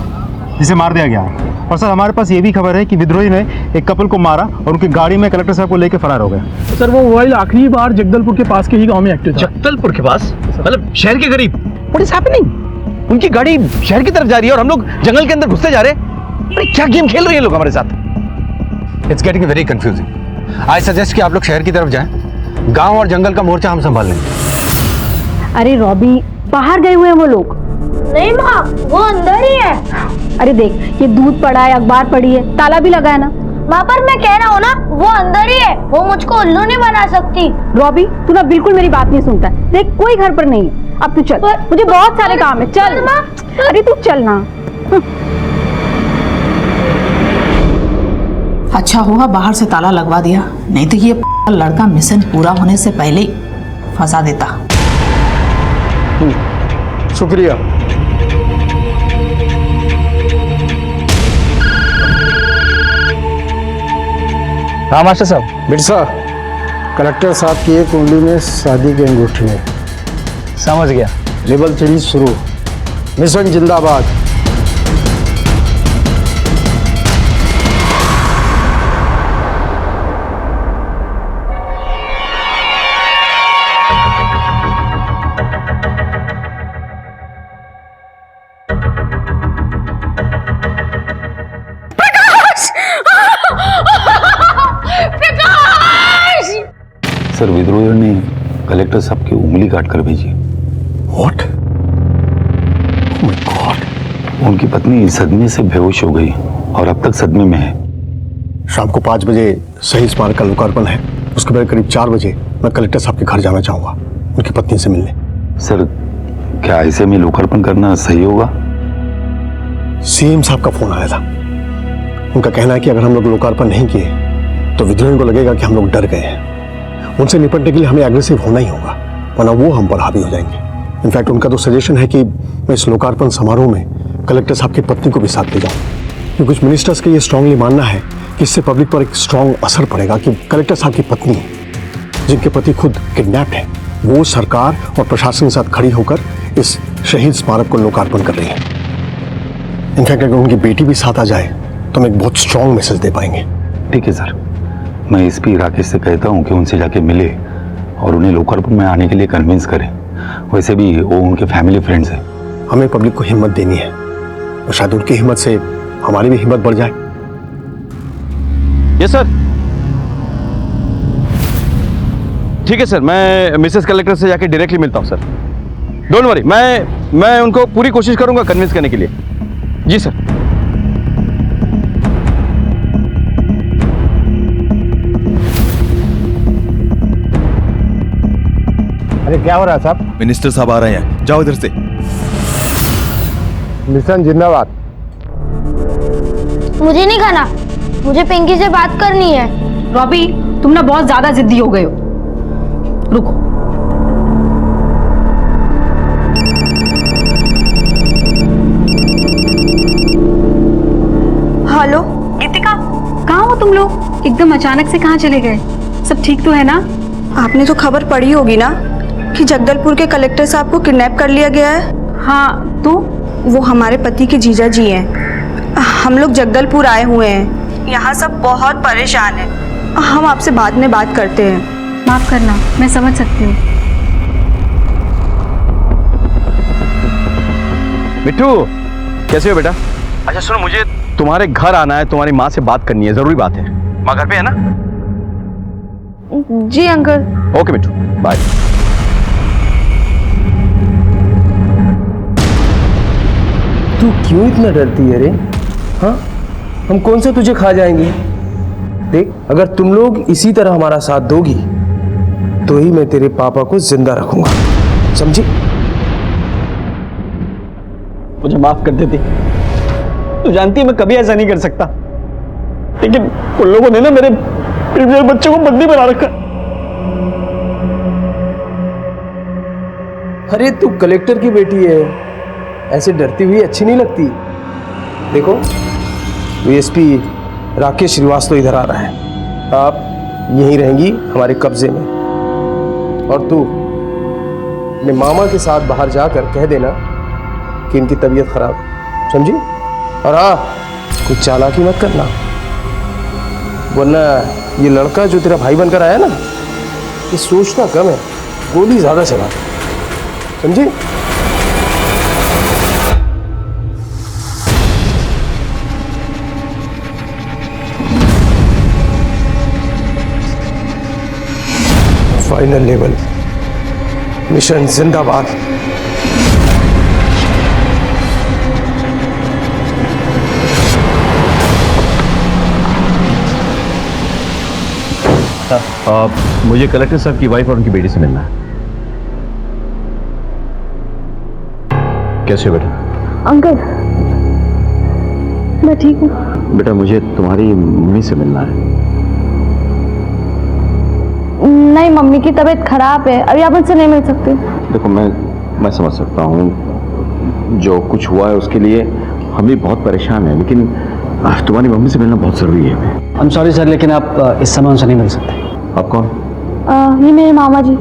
जिसे मार दिया गया है। और सर हमारे पास ये भी खबर है कि विद्रोही ने एक कपल को मारा और उनकी गाड़ी में कलेक्टर साहब को लेकर फरार हो गए। सर वो मोबाइल आखिरी बार जगदलपुर के पास के ही गांव में एक्टिव था। जगदलपुर के पास? मतलब शहर के करीब? What is happening? उनकी गाड़ी शहर की तरफ जा रही है और हम लोग जंगल के अंदर घुसते जा रहे हैं। अरे क्या गेम खेल रहे हैं लोग हमारे साथ? It's getting very confusing. I suggest कि आप लोग शहर की तरफ जाएं। गांव और जंगल का मोर्चा हम संभाल लेंगे। अरे रॉबी, बाहर गए हुए हैं वो लोग। नहीं माँ, वो अंदर ही है। अरे देख, ये दूध पड़ा है, अखबार पड़ी है, ताला भी लगा है ना। माँ पर मैं कह रहा हूँ ना, वो अंदर ही है। वो मुझको उल्लू नहीं बना सकती। रॉबी, तू ना बिल्कुल मेरी बात नहीं सुनता है। देख, कोई घर पर नहीं है। अब तू चल, मुझे बहुत सारे काम है। चल। अरे तू चल ना। अच्छा हुआ बाहर से ताला लगवा दिया, नहीं तो ये लड़का मिशन पूरा होने से पहले ही फंसा देता। शुक्रिया। हाँ मास्टर साहब। बिरसा, कलेक्टर साहब की एक उंगली में शादी की अंगूठी है। समझ गया। लेवल 3 शुरू। मिशन जिंदाबाद। सर विद्रोहियों ने कलेक्टर साहब की उंगली काट कर भेजी। What? Oh my God! उनकी पत्नी सदमे से बेहोश हो गई और अब तक सदमे में है। शाम को 5 बजे शहीद स्मारक का लोकार्पण है। उसके बाद करीब 4 बजे मैं कलेक्टर साहब के घर जाना चाहूंगा उनकी पत्नी से मिलने। सर क्या ऐसे में लोकार्पण करना सही होगा? सीएम साहब का फोन आया था। उनका कहना है कि अगर हम लोग लोकार्पण नहीं किए तो विद्रोहियों को लगेगा कि हम लोग डर गए हैं। उनसे निपटने के लिए हमें एग्रेसिव होना ही होगा, वरना वो हम पर हावी हो जाएंगे। इनफैक्ट उनका तो सजेशन है कि मैं इस लोकार्पण समारोह में कलेक्टर साहब की पत्नी को भी साथ ले जाऊं, क्योंकि कुछ मिनिस्टर्स का ये स्ट्रांगली मानना है कि इससे पब्लिक पर एक स्ट्रांग असर पड़ेगा कि कलेक्टर साहब की पत्नी, जिनके पति खुद किडनैप्ड है, वो सरकार और प्रशासन के साथ खड़ी होकर इस शहीद स्मारक को लोकार्पण कर रही है। इनफैक्ट अगर उनकी बेटी भी साथ आ जाए तो हम एक बहुत स्ट्रांग मैसेज दे पाएंगे। ठीक है सर, मैं एसपी राकेश से कहता हूँ कि उनसे जाके मिले और उन्हें लोकार्पण में आने के लिए कन्विंस करें। वैसे भी वो उनके फैमिली फ्रेंड्स हैं। हमें पब्लिक को हिम्मत देनी है और शायद उनकी हिम्मत से हमारी भी हिम्मत बढ़ जाए। Yes sir. ठीक है सर, मैं मिसेस कलेक्टर से जाके डायरेक्टली मिलता हूँ सर। डोंट वरी, मैं उनको पूरी कोशिश करूंगा कन्विंस करने के लिए। जी सर। अरे क्या हो रहा है साहब? मिनिस्टर साहब आ रहे हैं, जाओ इधर से। मिशन जिंदाबाद। मुझे नहीं खाना, मुझे पिंकी से बात करनी है। रॉबी, तुम ना बहुत ज्यादा जिद्दी हो गए हो। रुको। हेलो गीतिका, कहाँ हो तुम लोग? एकदम अचानक से कहाँ चले गए? सब ठीक तो है ना? आपने तो खबर पढ़ी होगी ना कि जगदलपुर के कलेक्टर साहब को किडनैप कर लिया गया है। हाँ, तो वो हमारे पति के जीजा जी हैं। हम लोग जगदलपुर आए हुए हैं। यहाँ सब बहुत परेशान हैं। हम आपसे बाद में बात करते हैं। माफ करना, मैं समझ सकती हूँ। मिट्टू, कैसे हो बेटा? अच्छा सुनो, मुझे तुम्हारे घर आना है, तुम्हारी माँ से बात करनी है, जरूरी बात है। माँ घर पे है ना? जी अंकल। ओके मिट्टू, बाय। तू क्यों इतना डरती है रे? हाँ, हम कौन से तुझे खा जाएंगे? देख, अगर तुम लोग इसी तरह हमारा साथ दोगी तो ही मैं तेरे पापा को जिंदा रखूंगा, समझी? मुझे माफ कर देती। तू जानती है मैं कभी ऐसा नहीं कर सकता, लेकिन उन लोगों ने ना मेरे बच्चों को बंदी बना रखा। अरे तू कलेक्टर की बेटी है, ऐसे डरती हुई अच्छी नहीं लगती। देखो, एसपी राकेश श्रीवास्तव इधर आ रहा है। आप यहीं रहेंगी हमारे कब्जे में, और तू अपने मामा के साथ बाहर जाकर कह देना कि इनकी तबीयत खराब, समझी? और हाँ, कुछ चालाकी मत करना, वरना ये लड़का जो तेरा भाई बनकर आया ना, ये सोचता कम है, गोली ज्यादा चलाता, समझी? फाइनल लेवल, मिशन जिंदाबाद। मुझे कलेक्टर साहब की वाइफ और उनकी बेटी से मिलना है। कैसे हो बेटा? अंकल, मैं ठीक हूँ। बेटा मुझे तुम्हारी मम्मी से मिलना है। नहीं, मम्मी की तबीयत खराब है, अभी आप उनसे नहीं मिल सकते। देखो मैं समझ सकता हूँ, जो कुछ हुआ है उसके लिए हम भी बहुत परेशान हैं, लेकिन तुम्हारी मम्मी से मिलना बहुत जरूरी है। I'm sorry सर, लेकिन आप इस समय उनसे नहीं मिल सकते। आप कौन? ये मेरे मामा जी।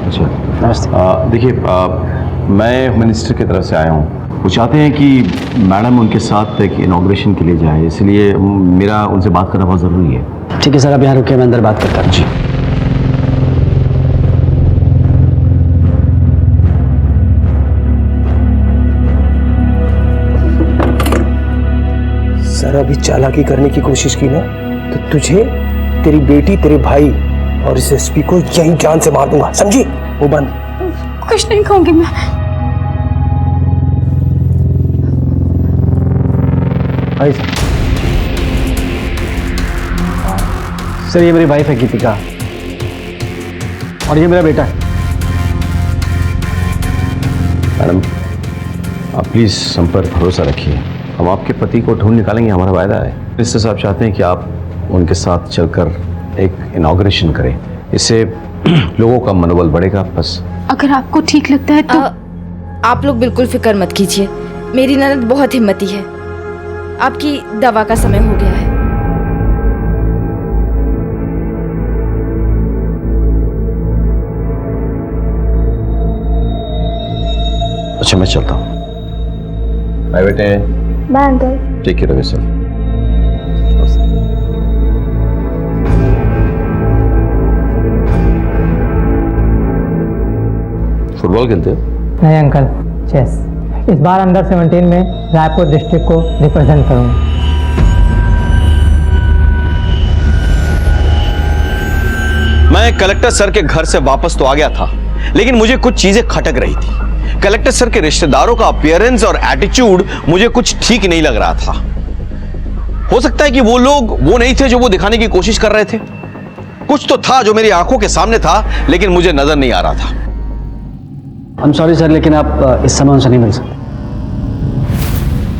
अच्छा नमस्ते। देखिए मैं होम मिनिस्टर की तरफ से आया हूँ। वो चाहते हैं कि मैडम उनके साथ एक इनॉग्रेशन के लिए जाए, इसलिए मेरा उनसे बात करना बहुत ज़रूरी है। ठीक है सर, आप यहाँ रुकिए, मैं अंदर बात करता हूँ। जी। सर अभी चालाकी करने की कोशिश की ना तो तुझे, तेरी बेटी, तेरे भाई और इस एसपी को यहीं जान से मार दूंगा, समझी? वो बंद। कुछ नहीं कहूंगी मैं। भाई सर, ये मेरी वाइफ है गीतिका और ये मेरा बेटा है। मैडम आप प्लीज़ हम पर भरोसा रखिए, हम आपके पति को ढूंढ निकालेंगे, हमारा वायदा है। मिनिस्टर साहब चाहते हैं कि आप उनके साथ चलकर एक इनॉग्रेशन करें, इससे लोगों का मनोबल बढ़ेगा। बस अगर आपको ठीक लगता है तो आप लोग बिल्कुल फिक्र मत कीजिए, मेरी ननद बहुत हिम्मती है। आपकी दवा का समय हो गया है। अच्छा मैं चलता हूँ। बाय बेटे। Bye uncle. Take care of yourself. Football खेलते हो? नहीं अंकल, चेस। इस बार अंडर 17 में रायपुर डिस्ट्रिक्ट को रिप्रेजेंट करूंगा। मैं कलेक्टर सर के घर से वापस तो आ गया था, लेकिन मुझे कुछ चीजें खटक रही थी। कलेक्टर सर के रिश्तेदारों का अपीयरेंस और एटीट्यूड मुझे कुछ ठीक नहीं लग रहा था। हो सकता है कि वो लोग वो नहीं थे जो वो दिखाने की कोशिश कर रहे थे। कुछ तो था जो मेरी आंखों के सामने था, लेकिन मुझे नजर नहीं आ रहा था। I'm sorry सर, लेकिन आप इस समय उनसे नहीं मिल सकते।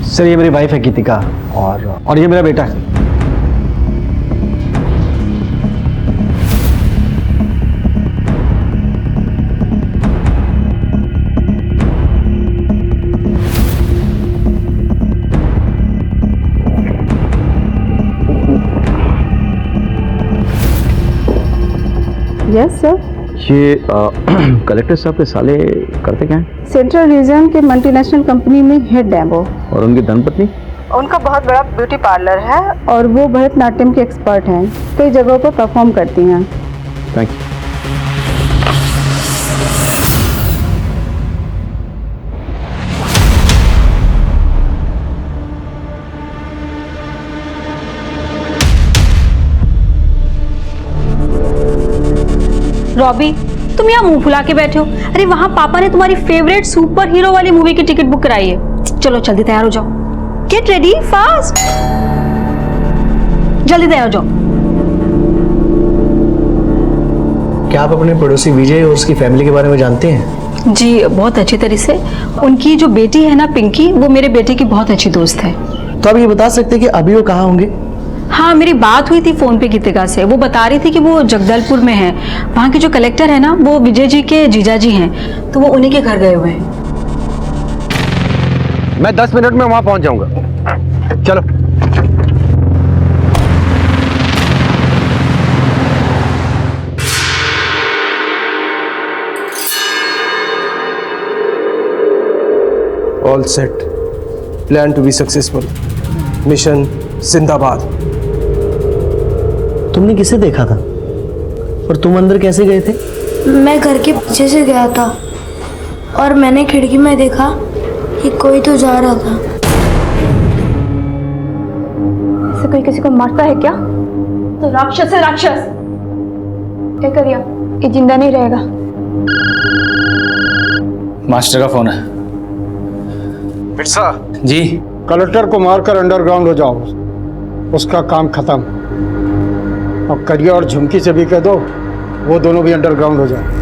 सर ये मेरी वाइफ है गीतिका और ये मेरा बेटा है। Yes sir. ये कलेक्टर साहब के साले करते क्या हैं? सेंट्रल रीजन के मल्टीनेशनल कंपनी में हेड है वो। और उनकी धर्मपत्नी? उनका बहुत बड़ा ब्यूटी पार्लर है और वो भरतनाट्यम के एक्सपर्ट हैं, कई जगहों पर परफॉर्म करती हैं। Thank you. रॉबी, तुम यहाँ मुंह फुला के बैठे हो। अरे वहाँ पापा ने तुम्हारी फेवरेट सुपर हीरो वाली मूवी की टिकट बुक कराई है। चलो जल्दी तैयार हो जाओ। गेट रेडी फास्ट, जल्दी तैयार हो जाओ। क्या आप अपने पड़ोसी विजय और उसकी फैमिली के बारे में जानते हैं? जी बहुत अच्छी तरह से। उनकी जो बेटी है ना पिंकी, वो मेरे बेटे की बहुत अच्छी दोस्त है। तो आप ये बता सकते हैं कि अभी वो कहाँ होंगे? हाँ मेरी बात हुई थी फोन पे गीतिका से, वो बता रही थी कि वो जगदलपुर में है। वहाँ के जो कलेक्टर है ना वो विजय जी के जीजा जी हैं, तो वो उन्हीं के घर गए हुए हैं। मैं 10 मिनट में वहां पहुंच जाऊंगा। चलो। All set, plan to be successful, mission जिंदाबाद। तुमने किसे देखा था और तुम अंदर कैसे गए थे? मैं घर के पीछे से गया था और मैंने खिड़की में देखा कि कोई तो जा रहा था। ऐसे कोई किसी को मारता है क्या? तो राक्षस है राक्षस। क्या करिए, ये जिंदा नहीं रहेगा। मास्टर का फोन है। बिरसा जी। कलेक्टर को मारकर अंडरग्राउंड हो जाओ, उसका काम खत्म। और करिया और झुमकी से भी कह दो वो दोनों भी अंडरग्राउंड हो जाए।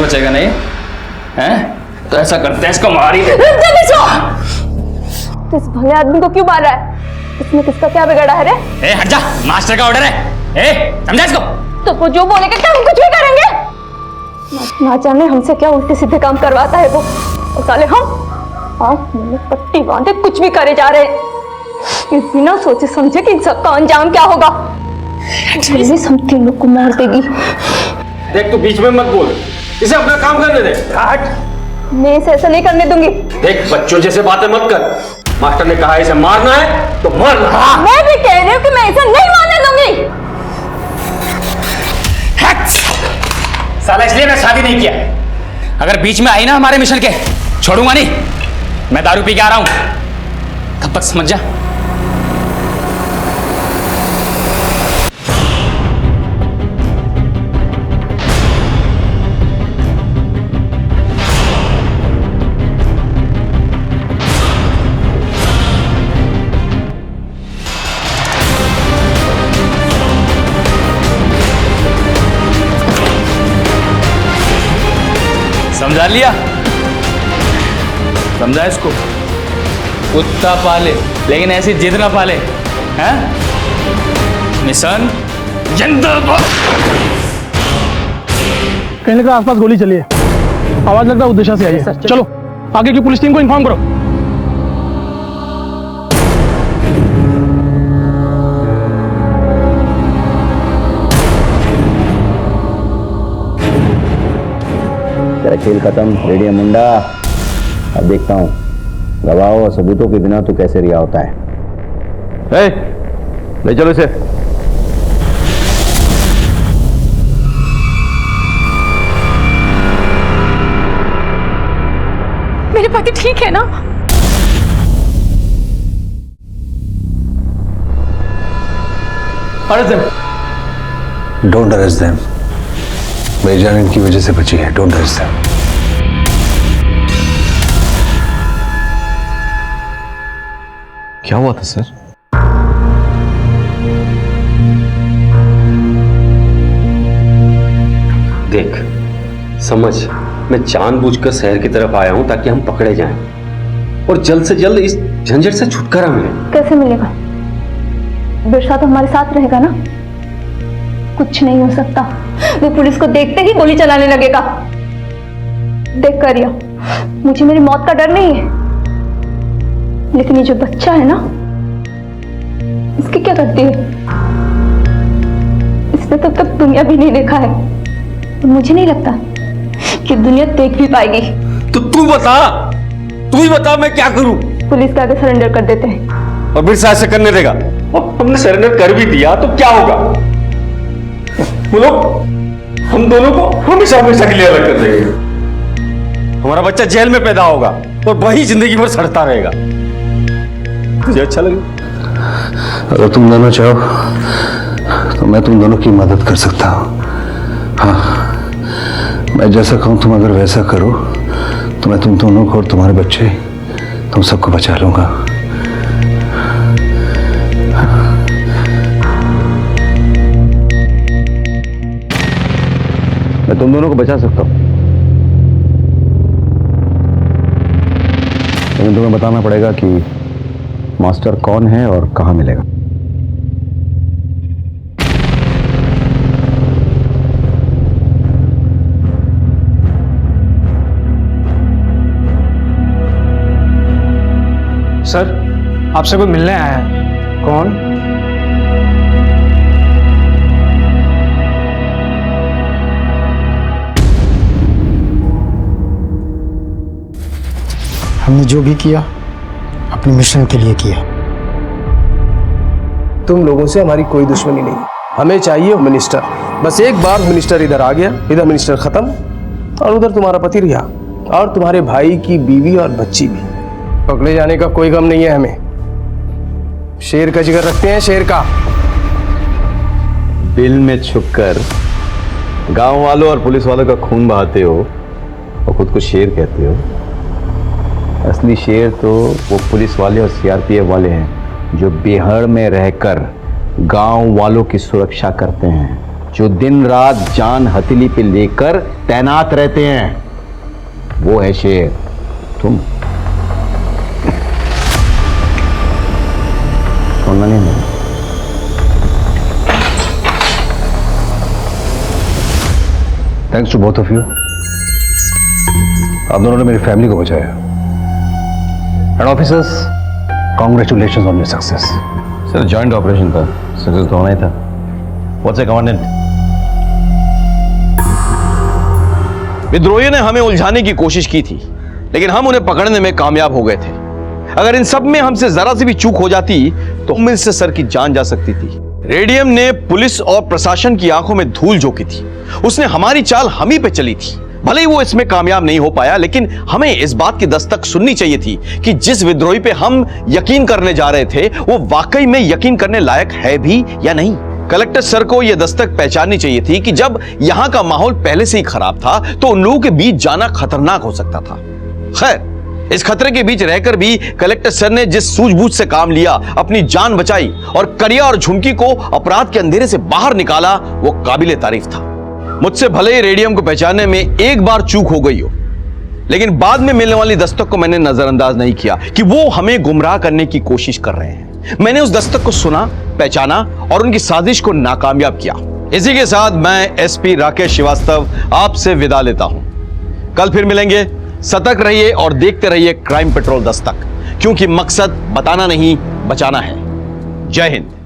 बचेगा नहीं हैं? तो ऐसा करते हैं, इसको मार ही देते तो इस भले आदमी को क्यों मार रहा है? इसमें किसका क्या बिगड़ा है रे? ए हट जा, मास्टर का ऑर्डर है। ए समझा इसको? तो वो जो बोलेगा क्या हम कुछ भी करेंगे? ना जाने हमसे क्या उल्टे सीधे काम करवाता है वो। और साले हम आँख में पट्टी बांधे कुछ भी करे जा रहे हैं, ये बिना सोचे समझे कि इन सबका अंजाम क्या होगा। पुलिस हम तीन लोग को मार देगी। देख तू बीच में मत बोल, इसे अपना काम करने दे। हट। मैं इसे ऐसा नहीं करने दूंगी। देख बच्चों जैसे बातें मत कर। मास्टर ने कहा इसे मारना है तो मारना। मैं भी कह रही हूँ कि मैं इसे नहीं मारने दूंगी। साला इसलिए मैं शादी नहीं किया, अगर बीच में आई ना हमारे मिशन के, छोड़ूंगा नहीं। मैं दारू पी के आ रहा हूं, तब तक समझ जा। समझा लिया? समझा इसको? कुत्ता पाले लेकिन ऐसी जिद ना पाले, हैं? मिशन जिंदाबाद। कहने का आसपास गोली चली है, आवाज लगता है उद्देश्य से आई है। चलो आगे की पुलिस टीम को इन्फॉर्म करो। तेरा खेल खत्म, रेडियम मुंडा। अब देखता हूँ गवाहों और सबूतों के बिना तू कैसे रिहा होता है। ले चलो इसे। मेरे पति ठीक है ना? Don't arrest them. मेरी जान इनकी वजह से बची है। Don't arrest them. क्या हुआ था सर? देख समझ, मैं जानबूझकर शहर की तरफ आया हूं ताकि हम पकड़े जाएं और जल्द से जल्द इस झंझट से छुटकारा मिले। कैसे मिलेगा? बिरसा तो हमारे साथ रहेगा ना? कुछ नहीं हो सकता, वो पुलिस को देखते ही गोली चलाने लगेगा। देख करिया, मुझे मेरी मौत का डर नहीं है, लेकिन ये जो बच्चा है ना, इसकी क्या गलती है? इसने तब तक दुनिया भी नहीं देखा है, और मुझे नहीं लगता कि दुनिया देख भी पाएगी। तो तू बता, तू ही बता मैं क्या करूं? पुलिस के आगे सरेंडर कर देते हैं। और बिरसा ऐसे करने देगा? और हमने सरेंडर कर भी दिया तो क्या होगा? वो लोग हम दोनों को हमेशा हमेशा के लिए अलग कर देंगे। हमारा बच्चा जेल में पैदा होगा और वही जिंदगी भर सड़ता रहेगा। तुझे अच्छा लगे? अगर तुम दोनों चाहो तो मैं तुम दोनों की मदद कर सकता हूँ। हाँ, मैं जैसा कहूँ तुम अगर वैसा करो तो मैं तुम दोनों को और तुम्हारे बच्चे, तुम सबको बचा लूंगा। मैं तुम दोनों को बचा सकता हूँ, लेकिन तुम्हें बताना पड़ेगा कि मास्टर कौन है और कहाँ मिलेगा। सर, आपसे कोई मिलने आया है। कौन? हमने जो भी किया अपने मिशन के लिए किया। तुम लोगों से हमारी कोई दुश्मनी नहीं, हमें चाहिए मिनिस्टर। बस एक बार मिनिस्टर इधर आ गया, इधर मिनिस्टर खत्म, और उधर तुम्हारा पति रिहा, और तुम्हारे भाई की बीवी और बच्ची भी। पकड़े जाने का कोई गम नहीं है हमें। शेर का जिगर रखते हैं, शेर का। बिल में छुपकर गांव वालों और पुलिस वालों का खून बहाते हो और खुद को शेर कहते हो। असली शेर तो वो पुलिस वाले और सीआरपीएफ वाले हैं जो बिहार में रहकर गांव वालों की सुरक्षा करते हैं, जो दिन रात जान हथेली पे लेकर तैनात रहते हैं, वो है शेर। तुम सुनना नहीं है। Thanks to both of you. आप दोनों ने मेरी फैमिली को बचाया। And officers, congratulations on your success. Sir joint operation था, सक्सेस तो होना ही था। What's a commandant? विद्रोहियों ने हमें उलझाने की कोशिश की थी, लेकिन हम उन्हें पकड़ने में कामयाब हो गए थे। अगर इन सब में हमसे जरा सी भी चूक हो जाती तो हम इससे सर की जान जा सकती थी। रेडियम ने पुलिस और प्रशासन की आंखों में धूल झोंकी थी। उसने हमारी चाल हम ही पे चली थी। भले ही वो इसमें कामयाब नहीं हो पाया, लेकिन हमें इस बात की दस्तक सुननी चाहिए थी कि जिस विद्रोही पे हम यकीन करने जा रहे थे वो वाकई में यकीन करने लायक है भी या नहीं। कलेक्टर सर को यह दस्तक पहचाननी चाहिए थी कि जब यहां का माहौल पहले से ही खराब था तो उन लोगों के बीच जाना खतरनाक हो सकता था। खैर, इस खतरे के बीच रहकर भी कलेक्टर सर ने जिस सूझबूझ से काम लिया, अपनी जान बचाई और करिया और झुमकी को अपराध के अंधेरे से बाहर निकाला, वो काबिले तारीफ था। मुझसे भले ही रेडियम को पहचानने में एक बार चूक हो गई हो, लेकिन बाद में मिलने वाली दस्तक को मैंने नजरअंदाज नहीं किया कि वो हमें गुमराह करने की कोशिश कर रहे हैं। मैंने उस दस्तक को सुना, पहचाना और उनकी साजिश को नाकामयाब किया। इसी के साथ मैं एसपी राकेश श्रीवास्तव आपसे विदा लेता हूं। कल फिर मिलेंगे। सतर्क रहिए और देखते रहिए क्राइम पेट्रोल दस्तक, क्योंकि मकसद बताना नहीं, बचाना है। जय हिंद।